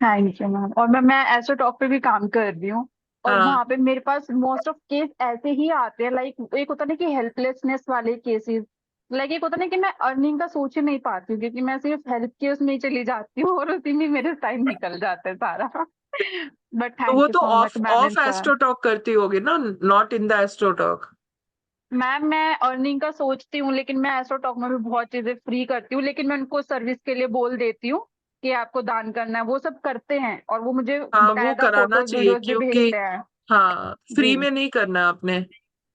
थैंक यू मैम, और मैं एस्ट्रोटॉक पे भी काम कर रही हूँ, और हाँ वहां पे मेरे पास मोस्ट ऑफ केस ऐसे ही आते हैं, लाइक एक होता ना कि हेल्पलेसनेस वाले केसेस, लाइक एक होता ना कि मैं अर्निंग का सोच ही नहीं पाती हूँ, क्योंकि मैं सिर्फ हेल्प के उसमें ही चली जाती हूँ और उसी में मेरे टाइम निकल जाता है सारा। बट तो वो थैंक यू तो so much of ma'am of AstroTalk करती होगी ना, not in the AstroTalk. Ma'am मैं अर्निंग का सोचती हूँ, लेकिन मैं एस्ट्रोटॉक में भी बहुत चीजें फ्री करती हूँ, लेकिन मैं उनको सर्विस के लिए बोल देती हूँ कि आपको दान करना है, वो सब करते हैं, और वो मुझे हाँ वो बकायदा कराना फोटोज चाहिए, वीडियोज भी क्योंकि भेजते हैं। हाँ फ्री जी। में नहीं करना आपने।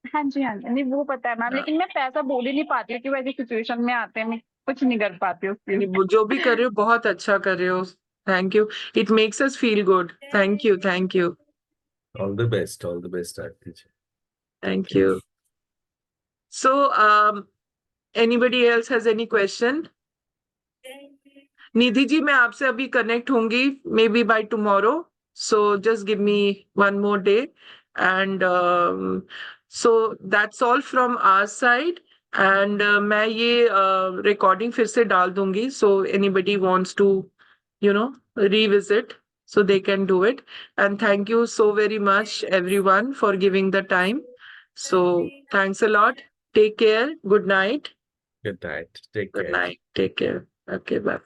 हाँ जी, नहीं वो पता है मैम, हाँ, लेकिन मैं पैसा बोल ही नहीं पाती हूँ कि वैसी सिचुएशन में आते हैं, मैं कुछ नहीं कर पाती उसके नहीं, लिए। जो भी कर रहे हो बहुत अच्छा कर रहे हो। Thank you. It makes us feel good. Thank you, thank you, All the best, Aarti ji. Thank you. So anybody else has any question? Nidhi ji, मैं आपसे अभी कनेक्ट होंगी maybe by tomorrow, so just give me one more day and so that's all from our side. And मैं ये recording फिर से डाल दूंगी, so anybody wants to revisit, so they can do it. And thank you so very much everyone for giving the time. So thanks a lot. Take care. Good night. Good night. Take Good care. night. Take care. Okay, bye.